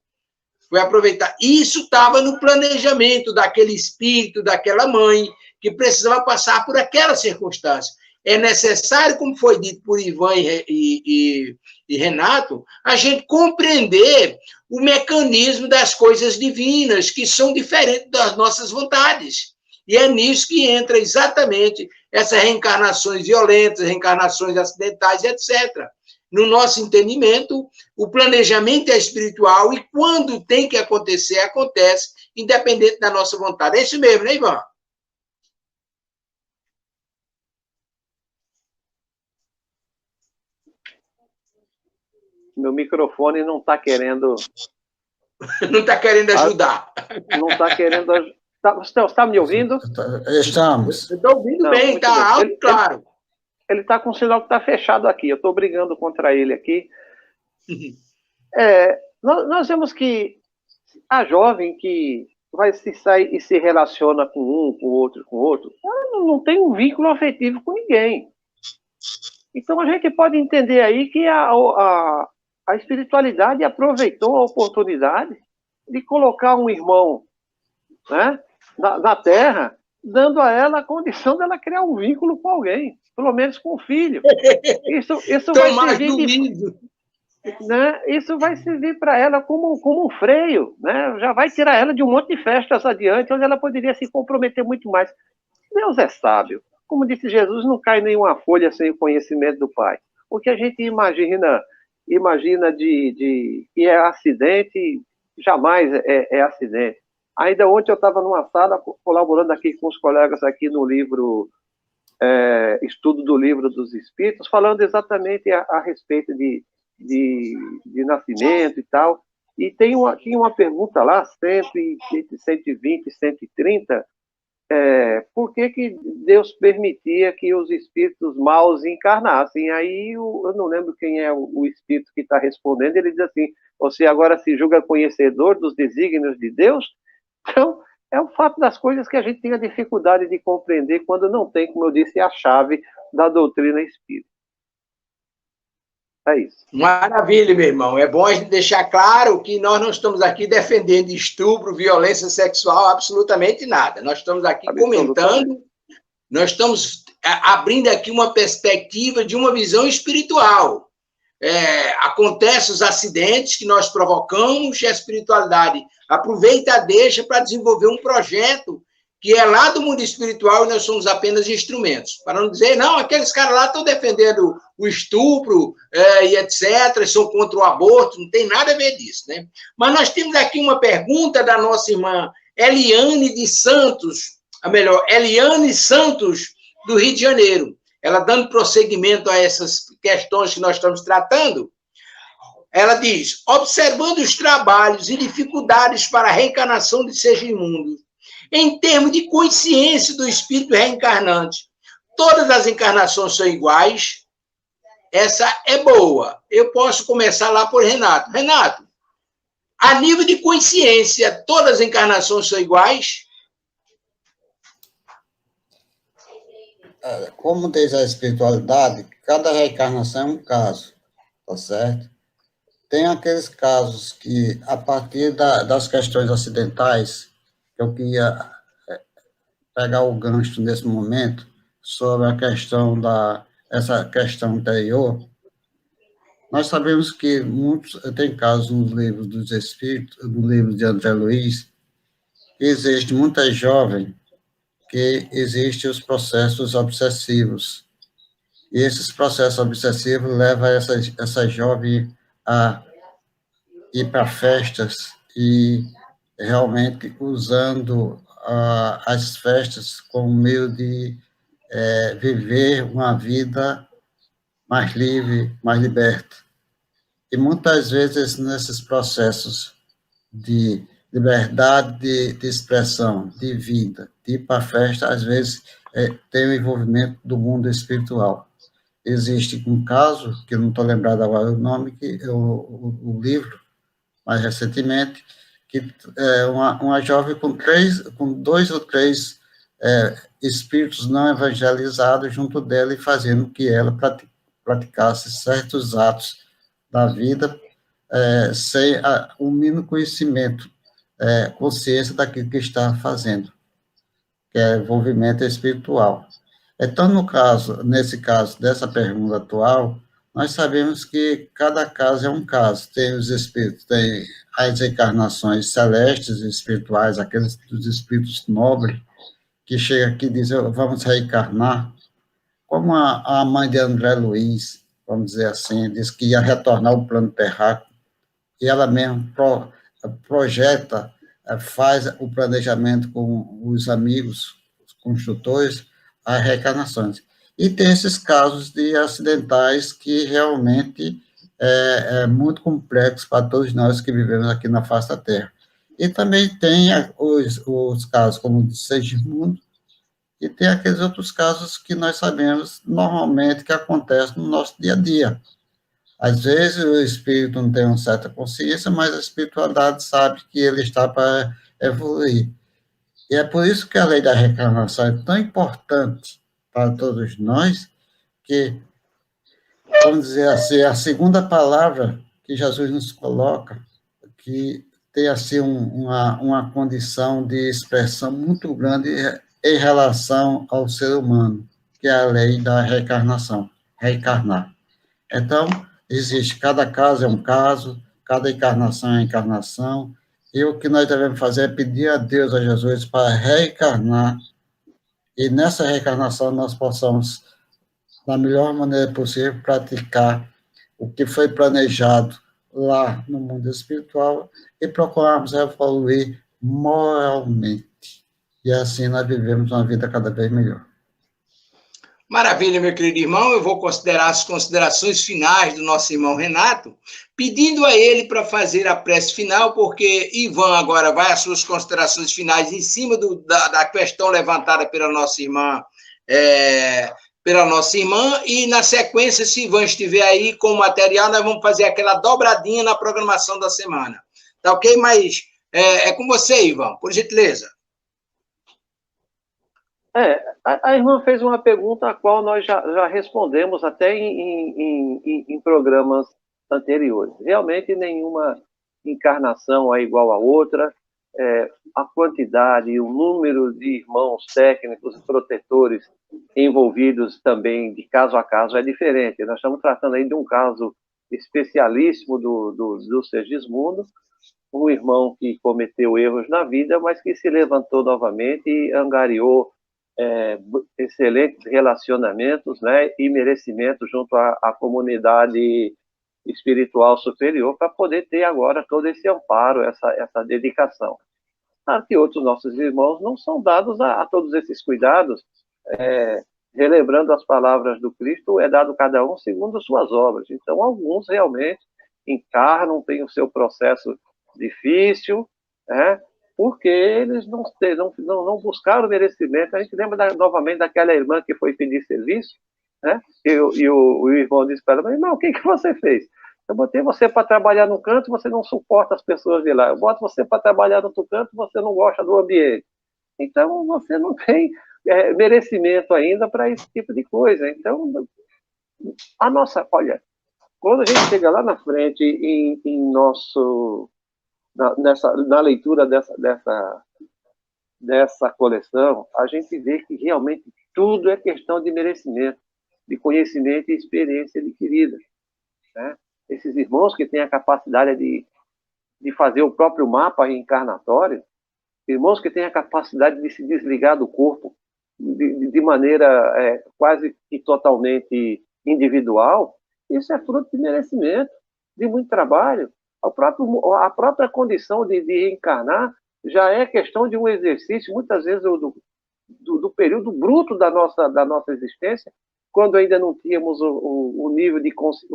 Foi aproveitar. Isso estava no planejamento daquele espírito, daquela mãe, que precisava passar por aquela circunstância. É necessário, como foi dito por Ivan e Renato, a gente compreender o mecanismo das coisas divinas, que são diferentes das nossas vontades. E é nisso que entra exatamente essas reencarnações violentas, reencarnações acidentais, etc. No nosso entendimento, o planejamento é espiritual e quando tem que acontecer, acontece, independente da nossa vontade. É isso mesmo, né, Ivan? Meu microfone não está querendo... Não está querendo ajudar. Não está querendo ajudar. Você está me ouvindo? Estamos. Estou ouvindo bem, está alto, claro. Ele está com o sinal que está fechado aqui. Eu estou brigando contra ele aqui. Nós vemos que a jovem que vai se sair e se relaciona com um, com outro, ela não tem um vínculo afetivo com ninguém. Então a gente pode entender aí que a espiritualidade aproveitou a oportunidade de colocar um irmão, né, na Terra, dando a ela a condição dela criar um vínculo com alguém, pelo menos com o filho. Isso vai servir isso vai servir para ela como um freio, né? Já vai tirar ela de um monte de festas adiante, onde ela poderia se comprometer muito mais. Deus é sábio. Como disse Jesus, não cai nenhuma folha sem o conhecimento do Pai. O que a gente imagina de que é acidente, jamais é acidente. Ainda ontem eu estava numa sala colaborando aqui com os colegas aqui no livro, estudo do Livro dos Espíritos, falando exatamente a respeito de nascimento e tal. E tinha uma pergunta lá, 120, 130, por que Deus permitia que os espíritos maus encarnassem? Aí eu não lembro quem é o espírito que está respondendo, ele diz assim: você agora se julga conhecedor dos desígnios de Deus? Então, é o fato das coisas que a gente tem a dificuldade de compreender quando não tem, como eu disse, a chave da doutrina espírita. É isso. Maravilha, meu irmão. É bom a gente deixar claro que nós não estamos aqui defendendo estupro, violência sexual, absolutamente nada. Nós estamos aqui comentando, nós estamos abrindo aqui uma perspectiva de uma visão espiritual. Acontecem os acidentes que nós provocamos, e a espiritualidade Aproveita a deixa para desenvolver um projeto que é lá do mundo espiritual e nós somos apenas instrumentos. Para não dizer, não, aqueles caras lá estão defendendo o estupro e etc., são contra o aborto, não tem nada a ver disso, né? Mas nós temos aqui uma pergunta da nossa irmã Eliane de Santos, Eliane Santos, do Rio de Janeiro. Ela dando prosseguimento a essas questões que nós estamos tratando, ela diz, observando os trabalhos e dificuldades para a reencarnação de seres imundos, em termos de consciência do espírito reencarnante, todas as encarnações são iguais? Essa é boa. Eu posso começar lá por Renato. Renato, a nível de consciência, todas as encarnações são iguais? Como diz a espiritualidade, cada reencarnação é um caso, tá certo? Tem aqueles casos que, a partir das questões acidentais, eu queria pegar o gancho nesse momento sobre a questão essa questão anterior. Nós sabemos que tem casos nos livros dos Espíritos, no livro de André Luiz, que existe muita jovem que existem os processos obsessivos. E esses processos obsessivos levam essa jovem a ir para festas e realmente usando as festas como meio de viver uma vida mais livre, mais liberta. E muitas vezes nesses processos de liberdade de expressão, de vida, de ir para a festa, às vezes tem o envolvimento do mundo espiritual. Existe um caso, que eu não estou lembrado agora o nome, que o livro, mais recentemente, que uma jovem com 2 ou 3 espíritos não evangelizados junto dela e fazendo que ela praticasse certos atos da vida sem o mínimo conhecimento, consciência daquilo que está fazendo, que é envolvimento espiritual. Então, nesse caso dessa pergunta atual, nós sabemos que cada caso é um caso. Tem os espíritos, tem as encarnações celestes e espirituais, aqueles dos espíritos nobres, que chegam aqui e dizem, vamos reencarnar, como a mãe de André Luiz, vamos dizer assim, disse que ia retornar ao plano terráqueo, e ela mesma projeta, faz o planejamento com os amigos, os construtores, as reencarnações. E tem esses casos de acidentais que realmente é muito complexo para todos nós que vivemos aqui na face da Terra. E também tem os casos como o de Segismundo, e tem aqueles outros casos que nós sabemos normalmente que acontecem no nosso dia a dia. Às vezes o espírito não tem uma certa consciência, mas a espiritualidade sabe que ele está para evoluir. E é por isso que a lei da reencarnação é tão importante para todos nós, que, vamos dizer assim, a segunda palavra que Jesus nos coloca, que tem assim uma condição de expressão muito grande em relação ao ser humano, que é a lei da reencarnação, reencarnar. Então, existe, cada caso é um caso, cada encarnação é uma encarnação, e o que nós devemos fazer é pedir a Deus, a Jesus, para reencarnar, e nessa reencarnação nós possamos, da melhor maneira possível, praticar o que foi planejado lá no mundo espiritual e procurarmos evoluir moralmente. E assim nós vivemos uma vida cada vez melhor. Maravilha, meu querido irmão. Eu vou considerar as considerações finais do nosso irmão Renato, pedindo a ele para fazer a prece final, porque Ivan agora vai às suas considerações finais em cima da questão levantada pela nossa irmã, e na sequência, se Ivan estiver aí com o material, nós vamos fazer aquela dobradinha na programação da semana. Tá ok? Mas é com você, Ivan, por gentileza. A irmã fez uma pergunta a qual nós já respondemos até em programas anteriores. Realmente, nenhuma encarnação é igual a outra. A quantidade e o número de irmãos técnicos e protetores envolvidos também, de caso a caso, é diferente. Nós estamos tratando aí de um caso especialíssimo do Segismundo, um irmão que cometeu erros na vida, mas que se levantou novamente e angariou excelentes relacionamentos, né, e merecimento junto à comunidade espiritual superior, para poder ter agora todo esse amparo, essa dedicação. Claro que outros nossos irmãos não são dados a todos esses cuidados, relembrando as palavras do Cristo, é dado cada um segundo suas obras. Então, alguns realmente encarnam, têm o seu processo difícil, porque eles não buscaram merecimento. A gente lembra novamente daquela irmã que foi pedir serviço, e o irmão disse para ela: mas, irmão, o que você fez? Eu botei você para trabalhar num canto, você não suporta as pessoas de lá. Eu boto você para trabalhar no outro canto, você não gosta do ambiente. Então, você não tem merecimento ainda para esse tipo de coisa. Então, olha, quando a gente chega lá na frente, na leitura dessa coleção, a gente vê que realmente tudo é questão de merecimento, de conhecimento e experiência adquirida, né? Esses irmãos que têm a capacidade de fazer o próprio mapa reencarnatório, irmãos que têm a capacidade de se desligar do corpo de maneira quase que totalmente individual, isso é fruto de merecimento, de muito trabalho. A própria condição de reencarnar já é questão de um exercício, muitas vezes, do período bruto da nossa existência, quando ainda não tínhamos o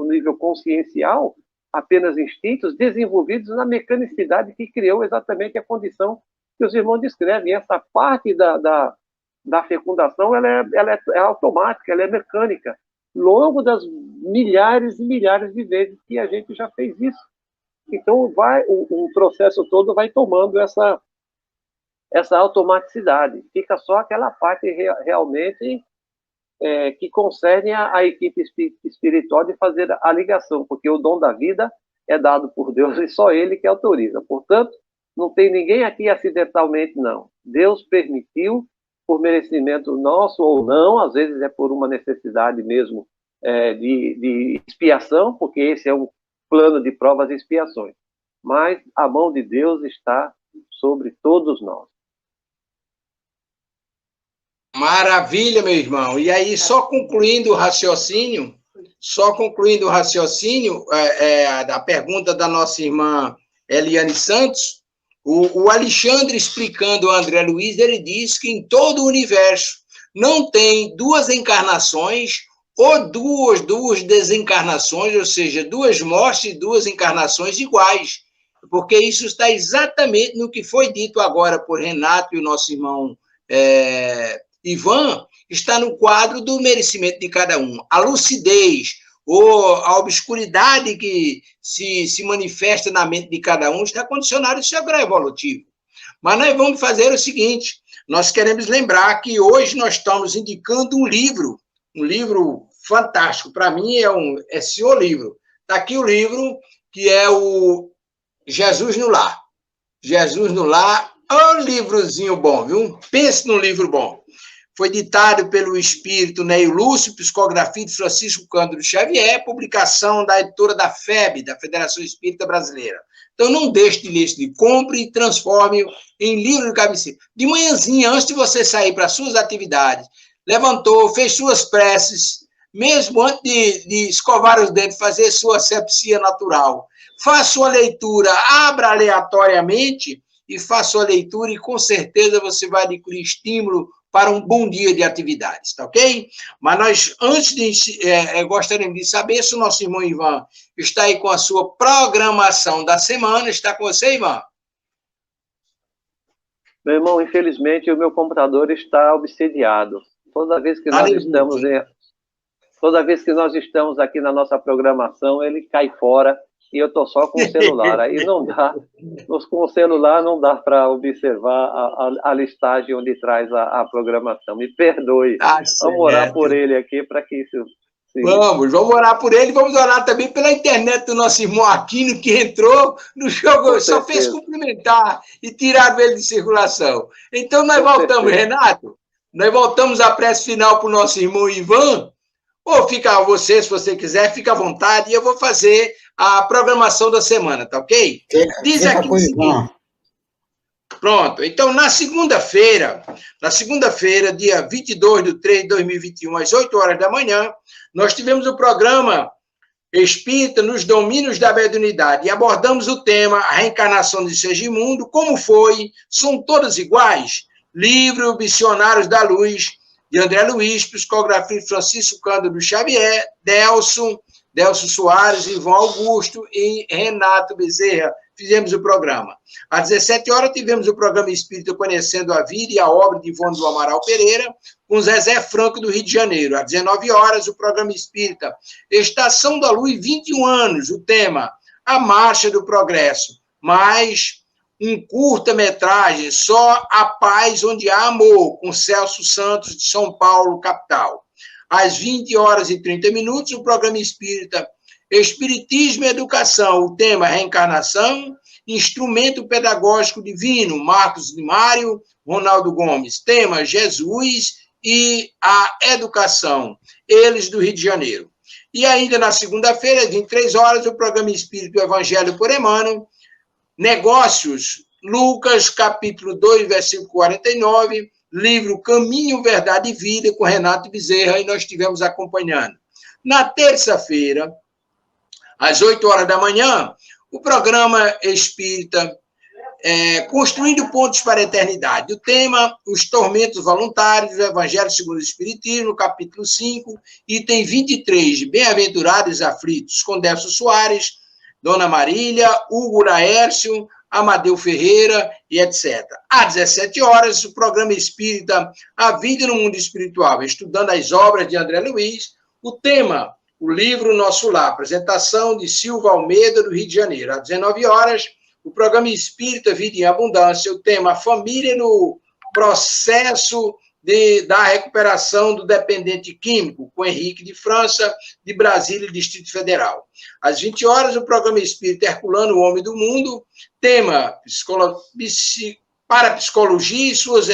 nível consciencial, apenas instintos desenvolvidos na mecanicidade que criou exatamente a condição que os irmãos descrevem. Essa parte da fecundação ela é automática, ela é mecânica, longo das milhares e milhares de vezes que a gente já fez isso. Então, o processo todo vai tomando essa automaticidade. Fica só aquela parte realmente que concerne a equipe espiritual de fazer a ligação, porque o dom da vida é dado por Deus e só Ele que autoriza. Portanto, não tem ninguém aqui acidentalmente, não. Deus permitiu, por merecimento nosso ou não, às vezes é por uma necessidade mesmo de expiação, porque esse é um plano de provas e expiações. Mas a mão de Deus está sobre todos nós. Maravilha, meu irmão. E aí, só concluindo o raciocínio, da pergunta da nossa irmã Eliane Santos, o Alexandre, explicando o André Luiz, ele diz que em todo o universo não tem duas encarnações ou duas desencarnações, ou seja, duas mortes e duas encarnações iguais, porque isso está exatamente no que foi dito agora por Renato e o nosso irmão Ivan, está no quadro do merecimento de cada um. A lucidez ou a obscuridade que se manifesta na mente de cada um está condicionado ao seu grau evolutivo. Mas nós vamos fazer o seguinte, nós queremos lembrar que hoje nós estamos indicando um livro fantástico. Para mim, é seu livro. Está aqui o livro, que é o Jesus no Lar. Jesus no Lar, é um livrozinho bom, viu? Pense num livro bom. Foi ditado pelo espírito Neio Lúcio, psicografia de Francisco Cândido Xavier, publicação da editora da FEB, da Federação Espírita Brasileira. Então, não deixe de ler esse livro. Compre e transforme em livro de cabeceira. De manhãzinha, antes de você sair para suas atividades, levantou, fez suas preces, mesmo antes de escovar os dentes, fazer sua asepsia natural. Faça sua leitura, abra aleatoriamente e faça sua leitura e, com certeza, você vai adquirir estímulo para um bom dia de atividades, tá ok? Mas nós, antes de gostaríamos de saber se o nosso irmão Ivan está aí com a sua programação da semana. Está com você, Ivan? Meu irmão, infelizmente, o meu computador está obsediado. Toda vez que nós estamos aqui na nossa programação, ele cai fora e eu estou só com o celular. Aí não dá, com o celular não dá para observar a listagem onde traz a programação. Me perdoe. Vamos orar por ele aqui para que isso... Vamos orar por ele, vamos orar também pela internet do nosso irmão Aquino, que entrou no jogo, só fez cumprimentar e tiraram ele de circulação. Então nós voltamos, Renato, nós voltamos à prece final para o nosso irmão Ivan, Ou fica você, se você quiser, fica à vontade, e eu vou fazer a programação da semana, tá ok? Diz aqui o seguinte. Pronto, então na segunda-feira, dia 22/3/2021, às 8 horas da manhã, nós tivemos o programa Espírita nos Domínios da Mediunidade e abordamos o tema a reencarnação de Sergimundo, como foi, são todas iguais? Livro Missionários da Luz, de André Luiz, psicografia de Francisco Cândido Xavier, Delcio Soares, Ivan Augusto e Renato Bezerra. Fizemos o programa. Às 17 horas, tivemos o programa Espírita Conhecendo a Vida e a Obra de Ivone do Amaral Pereira, com Zezé Franco, do Rio de Janeiro. Às 19 horas, o programa Espírita Estação da Luz, 21 anos, o tema A Marcha do Progresso, mais um curta-metragem, Só a Paz Onde Há Amor, com Celso Santos, de São Paulo, capital. Às 20 horas e 30 minutos, o programa Espírita Espiritismo e Educação, o tema Reencarnação, Instrumento Pedagógico Divino, Marcos de Mário, Ronaldo Gomes, tema Jesus e a Educação, eles do Rio de Janeiro. E ainda na segunda-feira, às 23 horas, o programa Espírito Evangelho por Emmanuel, Negócios, Lucas, capítulo 2, versículo 49, livro Caminho, Verdade e Vida, com Renato Bezerra, e nós estivemos acompanhando. Na terça-feira, às 8 horas da manhã, o programa Espírita Construindo Pontos para a Eternidade. O tema, os tormentos voluntários do Evangelho segundo o Espiritismo, capítulo 5, item 23, Bem-aventurados aflitos, com Delcio Soares, Dona Marília, Hugo Laércio, Amadeu Ferreira e etc. Às 17 horas, o programa Espírita A Vida no Mundo Espiritual, estudando as obras de André Luiz, o tema, o livro Nosso Lar, apresentação de Silva Almeida, do Rio de Janeiro. Às 19 horas, o programa Espírita Vida em Abundância, o tema Família no Processo da Recuperação do Dependente Químico, com Henrique de França, de Brasília, Distrito Federal. Às 20 horas, o programa Espírita Herculano, o Homem do Mundo, tema Parapsicologia e suas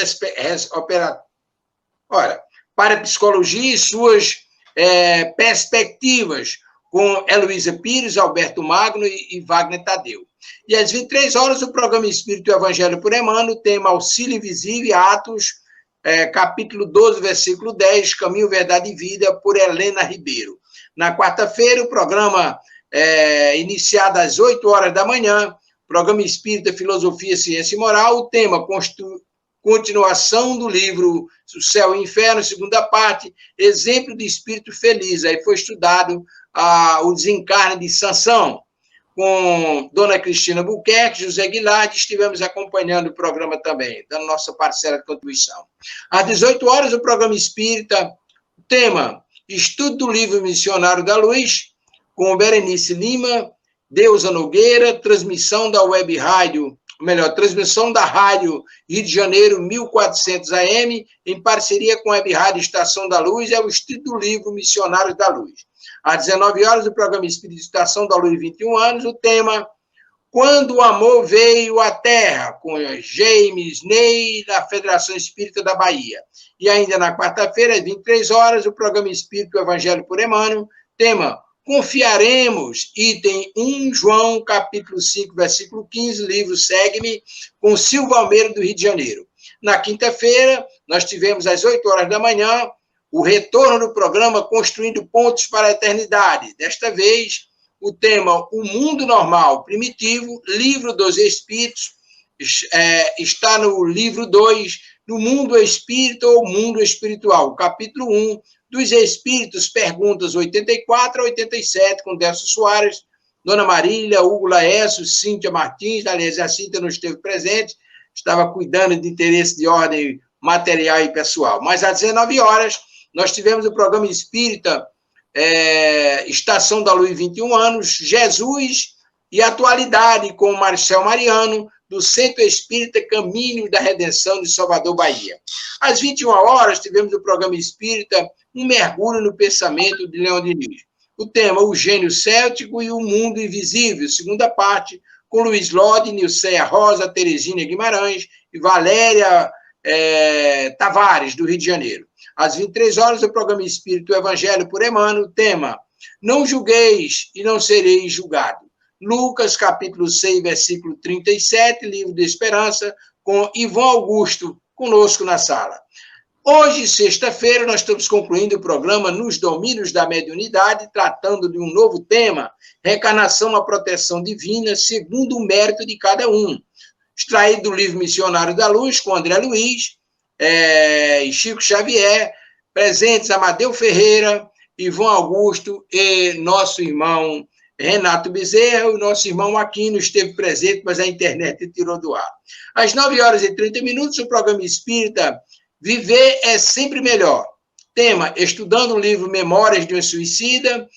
Parapsicologia e suas perspectivas, com Heloísa Pires, Alberto Magno e Wagner Tadeu. E às 23 horas, o programa Espírito Evangelho por Emmanuel, tema Auxílio Invisível e Atos, capítulo 12, versículo 10, Caminho, Verdade e Vida, por Helena Ribeiro. Na quarta-feira, o programa iniciado às 8 horas da manhã, programa Espírita Filosofia, Ciência e Moral, o tema continuação do livro O Céu e o Inferno, segunda parte, Exemplo de Espírito Feliz. Aí foi estudado o desencarne de Sansão, com Dona Cristina Buquerque, José Guilherme, estivemos acompanhando o programa também, dando nossa parcela de contribuição. Às 18 horas, o programa Espírita, tema Estudo do Livro Missionário da Luz, com Berenice Lima, Deusa Nogueira, transmissão da web rádio, transmissão da rádio Rio de Janeiro 1400 AM, em parceria com a web rádio Estação da Luz, é o Estudo do Livro Missionários da Luz. Às 19 horas, o programa Espírita Estação da Luz, 21 anos, o tema Quando o Amor Veio à Terra, com James Ney, da Federação Espírita da Bahia. E ainda na quarta-feira, às 23 horas, o programa Espírito Evangelho por Emmanuel, tema Confiaremos, item 1 João, capítulo 5, versículo 15, livro Segue-me, com Silva Almeida, do Rio de Janeiro. Na quinta-feira, nós tivemos às 8 horas da manhã, o retorno do programa Construindo Pontos para a Eternidade. Desta vez, o tema O Mundo Normal Primitivo, Livro dos Espíritos, está no livro 2, do Mundo Espírita ou Mundo Espiritual, capítulo 1, dos Espíritos, perguntas 84 a 87, com Delcio Soares, Dona Marília, Hugo Laércio, Cíntia Martins, aliás, a Cíntia não esteve presente, estava cuidando de interesse de ordem material e pessoal. Mas às 19 horas, nós tivemos o programa Espírita Estação da Luz, 21 anos, Jesus e Atualidade, com o Marcel Mariano, do Centro Espírita Caminho da Redenção de Salvador, Bahia. Às 21 horas, tivemos o programa Espírita Um Mergulho no Pensamento, de Leão Diniz. O tema, O Gênio Céltico e o Mundo Invisível, segunda parte, com Luiz Lodi, Nilceia Rosa, Teresina Guimarães e Valéria Tavares, do Rio de Janeiro. Às 23 horas, o programa Espírito Evangelho por Emmanuel, tema: Não julgueis e não sereis julgado. Lucas, capítulo 6, versículo 37, livro de Esperança, com Ivon Augusto, conosco na sala. Hoje, sexta-feira, nós estamos concluindo o programa Nos Domínios da Mediunidade, tratando de um novo tema, reencarnação à proteção divina, segundo o mérito de cada um. Extraído do livro Missionário da Luz, com André Luiz e Chico Xavier, presentes Amadeu Ferreira, Ivon Augusto e nosso irmão Renato Bezerra. O nosso irmão Aquino esteve presente, mas a internet tirou do ar. Às 9 horas e 30 minutos, o programa Espírita Viver é Sempre Melhor. Tema: estudando o livro Memórias de um Suicida,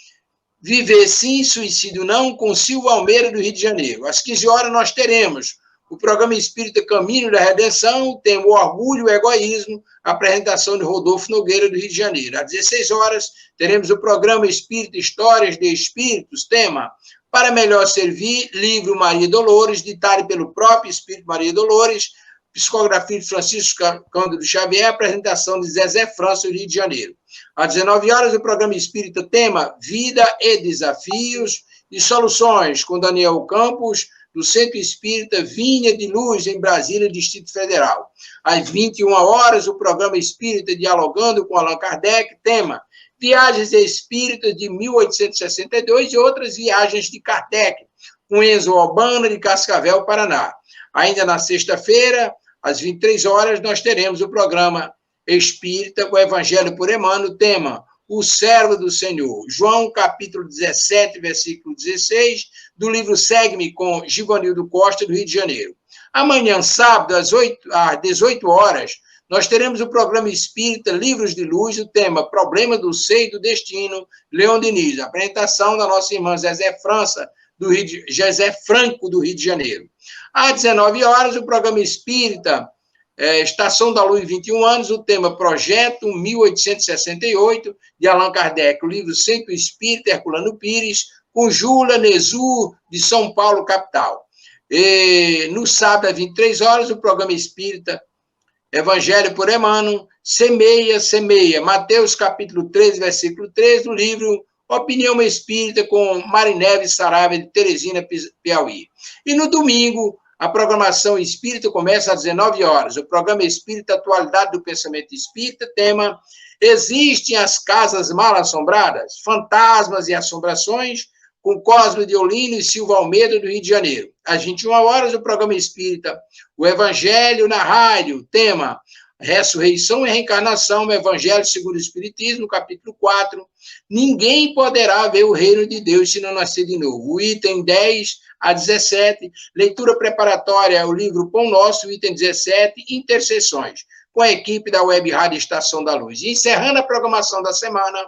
Viver Sim, Suicídio Não, com Silva Almeida, do Rio de Janeiro. Às 15 horas nós teremos o programa Espírita Caminho da Redenção, tema o orgulho e o egoísmo, apresentação de Rodolfo Nogueira, do Rio de Janeiro. Às 16 horas teremos o programa Espírita Histórias de Espíritos, tema Para Melhor Servir, livro Maria Dolores, ditado pelo próprio Espírito Maria Dolores, psicografia de Francisco Cândido Xavier, apresentação de Zezé França, do Rio de Janeiro. Às 19 horas, o programa Espírita, tema Vida e Desafios e Soluções, com Daniel Campos, do Centro Espírita Vinha de Luz, em Brasília, Distrito Federal. Às 21 horas, o programa Espírita Dialogando com Allan Kardec, tema Viagens Espíritas de 1862 e outras viagens de Kardec, com Enzo Albana, de Cascavel, Paraná. Ainda na sexta-feira, às 23 horas, nós teremos o programa Espírita com o Evangelho por Emmanuel, tema O Servo do Senhor. João, capítulo 17, versículo 16, do livro Segue-me, com Givanildo Costa, do Rio de Janeiro. Amanhã, sábado, às 18 horas, nós teremos o programa Espírita Livros de Luz, o tema Problema do Ser e do Destino, Leon Diniz. A apresentação da nossa irmã Zezé Franco, do Rio de Janeiro. Às 19 horas, o programa Espírita Estação da Luz, 21 anos, o tema Projeto 1868, de Allan Kardec, o livro Centro Espírita, Herculano Pires, com Júlia Nezu, de São Paulo, capital. E no sábado, às 23 horas, o programa Espírita Evangelho por Emmanuel, Semeia, Mateus, capítulo 13, versículo 13, do livro Opinião Espírita, com Marineve Saraiva, de Teresina, Piauí. E no domingo, a programação Espírita começa às 19 horas. O programa Espírita Atualidade do Pensamento Espírita, tema Existem as Casas Mal Assombradas? Fantasmas e Assombrações, com Cosme de Olino e Silva Almeida, do Rio de Janeiro. Às 21 horas, o programa Espírita O Evangelho na Rádio, tema Ressurreição e Reencarnação, o Evangelho segundo o Espiritismo, capítulo 4. Ninguém poderá ver o reino de Deus se não nascer de novo. O item 10 a 17, leitura preparatória, o livro Pão Nosso, item 17, intercessões, com a equipe da Web Rádio Estação da Luz. E encerrando a programação da semana,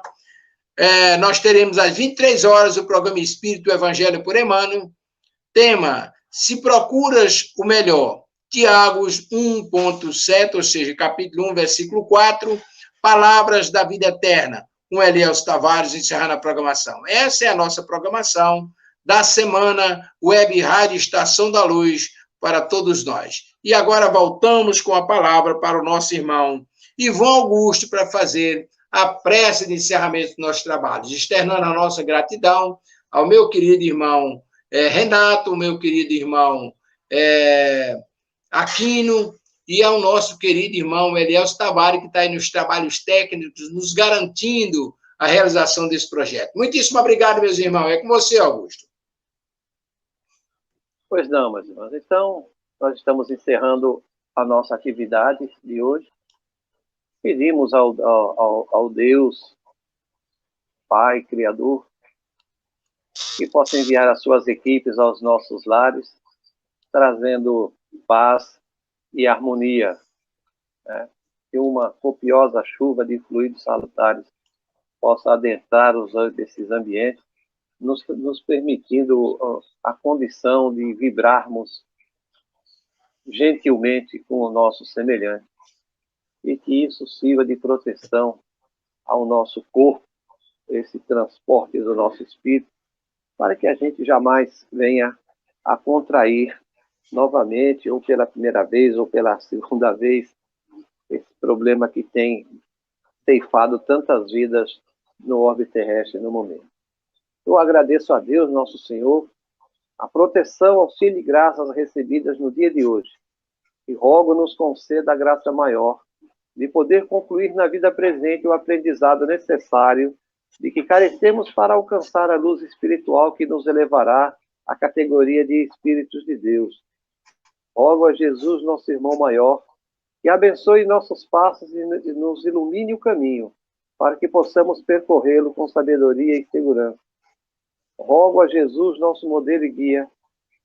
nós teremos às 23 horas o programa Espírito Evangelho por Emmanuel, tema Se Procuras o Melhor, Tiago 1.7, ou seja, capítulo 1, versículo 4, Palavras da Vida Eterna, com Elielso Tavares, encerrando a programação. Essa é a nossa programação da semana Web Rádio Estação da Luz para todos nós. E agora voltamos com a palavra para o nosso irmão Ivon Augusto para fazer a prece de encerramento dos nossos trabalhos, externando a nossa gratidão ao meu querido irmão Renato, meu querido irmão Aquino, e ao nosso querido irmão Elielso Tavares, que está aí nos trabalhos técnicos, nos garantindo a realização desse projeto. Muitíssimo obrigado, meus irmãos. É com você, Augusto. Pois não, meus irmãos. Então, nós estamos encerrando a nossa atividade de hoje. Pedimos ao Deus, Pai, Criador, que possa enviar as suas equipes aos nossos lares, trazendo paz e harmonia, né? Que uma copiosa chuva de fluidos salutares possa adentrar desses ambientes, nos permitindo a condição de vibrarmos gentilmente com o nosso semelhante, e que isso sirva de proteção ao nosso corpo, esse transporte do nosso espírito, para que a gente jamais venha a contrair novamente, ou pela primeira vez, ou pela segunda vez, esse problema que tem ceifado tantas vidas no orbe terrestre no momento. Eu agradeço a Deus, nosso Senhor, a proteção, auxílio e graças recebidas no dia de hoje. E rogo nos conceda a graça maior de poder concluir na vida presente o aprendizado necessário de que carecemos para alcançar a luz espiritual que nos elevará à categoria de Espíritos de Deus. Rogo a Jesus, nosso irmão maior, que abençoe nossos passos e nos ilumine o caminho, para que possamos percorrê-lo com sabedoria e segurança. Rogo a Jesus, nosso modelo e guia,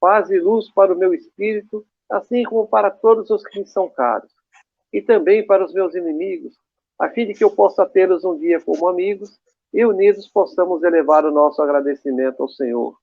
paz e luz para o meu espírito, assim como para todos os que me são caros, e também para os meus inimigos, a fim de que eu possa tê-los um dia como amigos, e unidos possamos elevar o nosso agradecimento ao Senhor.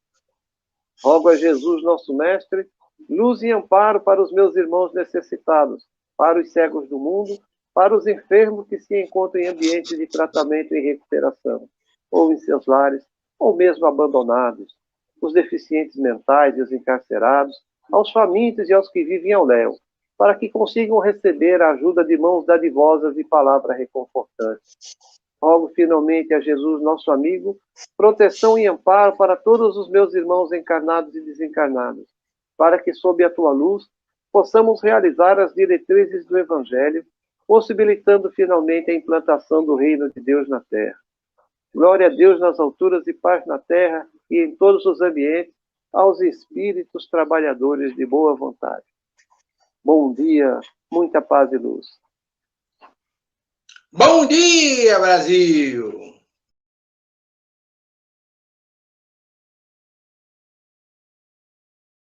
Rogo a Jesus, nosso Mestre, luz e amparo para os meus irmãos necessitados, para os cegos do mundo, para os enfermos que se encontram em ambientes de tratamento e recuperação, ou em seus lares, ou mesmo abandonados, os deficientes mentais e os encarcerados, aos famintos e aos que vivem ao léu, para que consigam receber a ajuda de mãos dadivosas e palavra reconfortante. Rogo finalmente a Jesus, nosso amigo, proteção e amparo para todos os meus irmãos encarnados e desencarnados, para que, sob a tua luz, possamos realizar as diretrizes do Evangelho, possibilitando finalmente a implantação do reino de Deus na terra. Glória a Deus nas alturas e paz na terra e em todos os ambientes, aos espíritos trabalhadores de boa vontade. Bom dia, muita paz e luz. Bom dia, Brasil!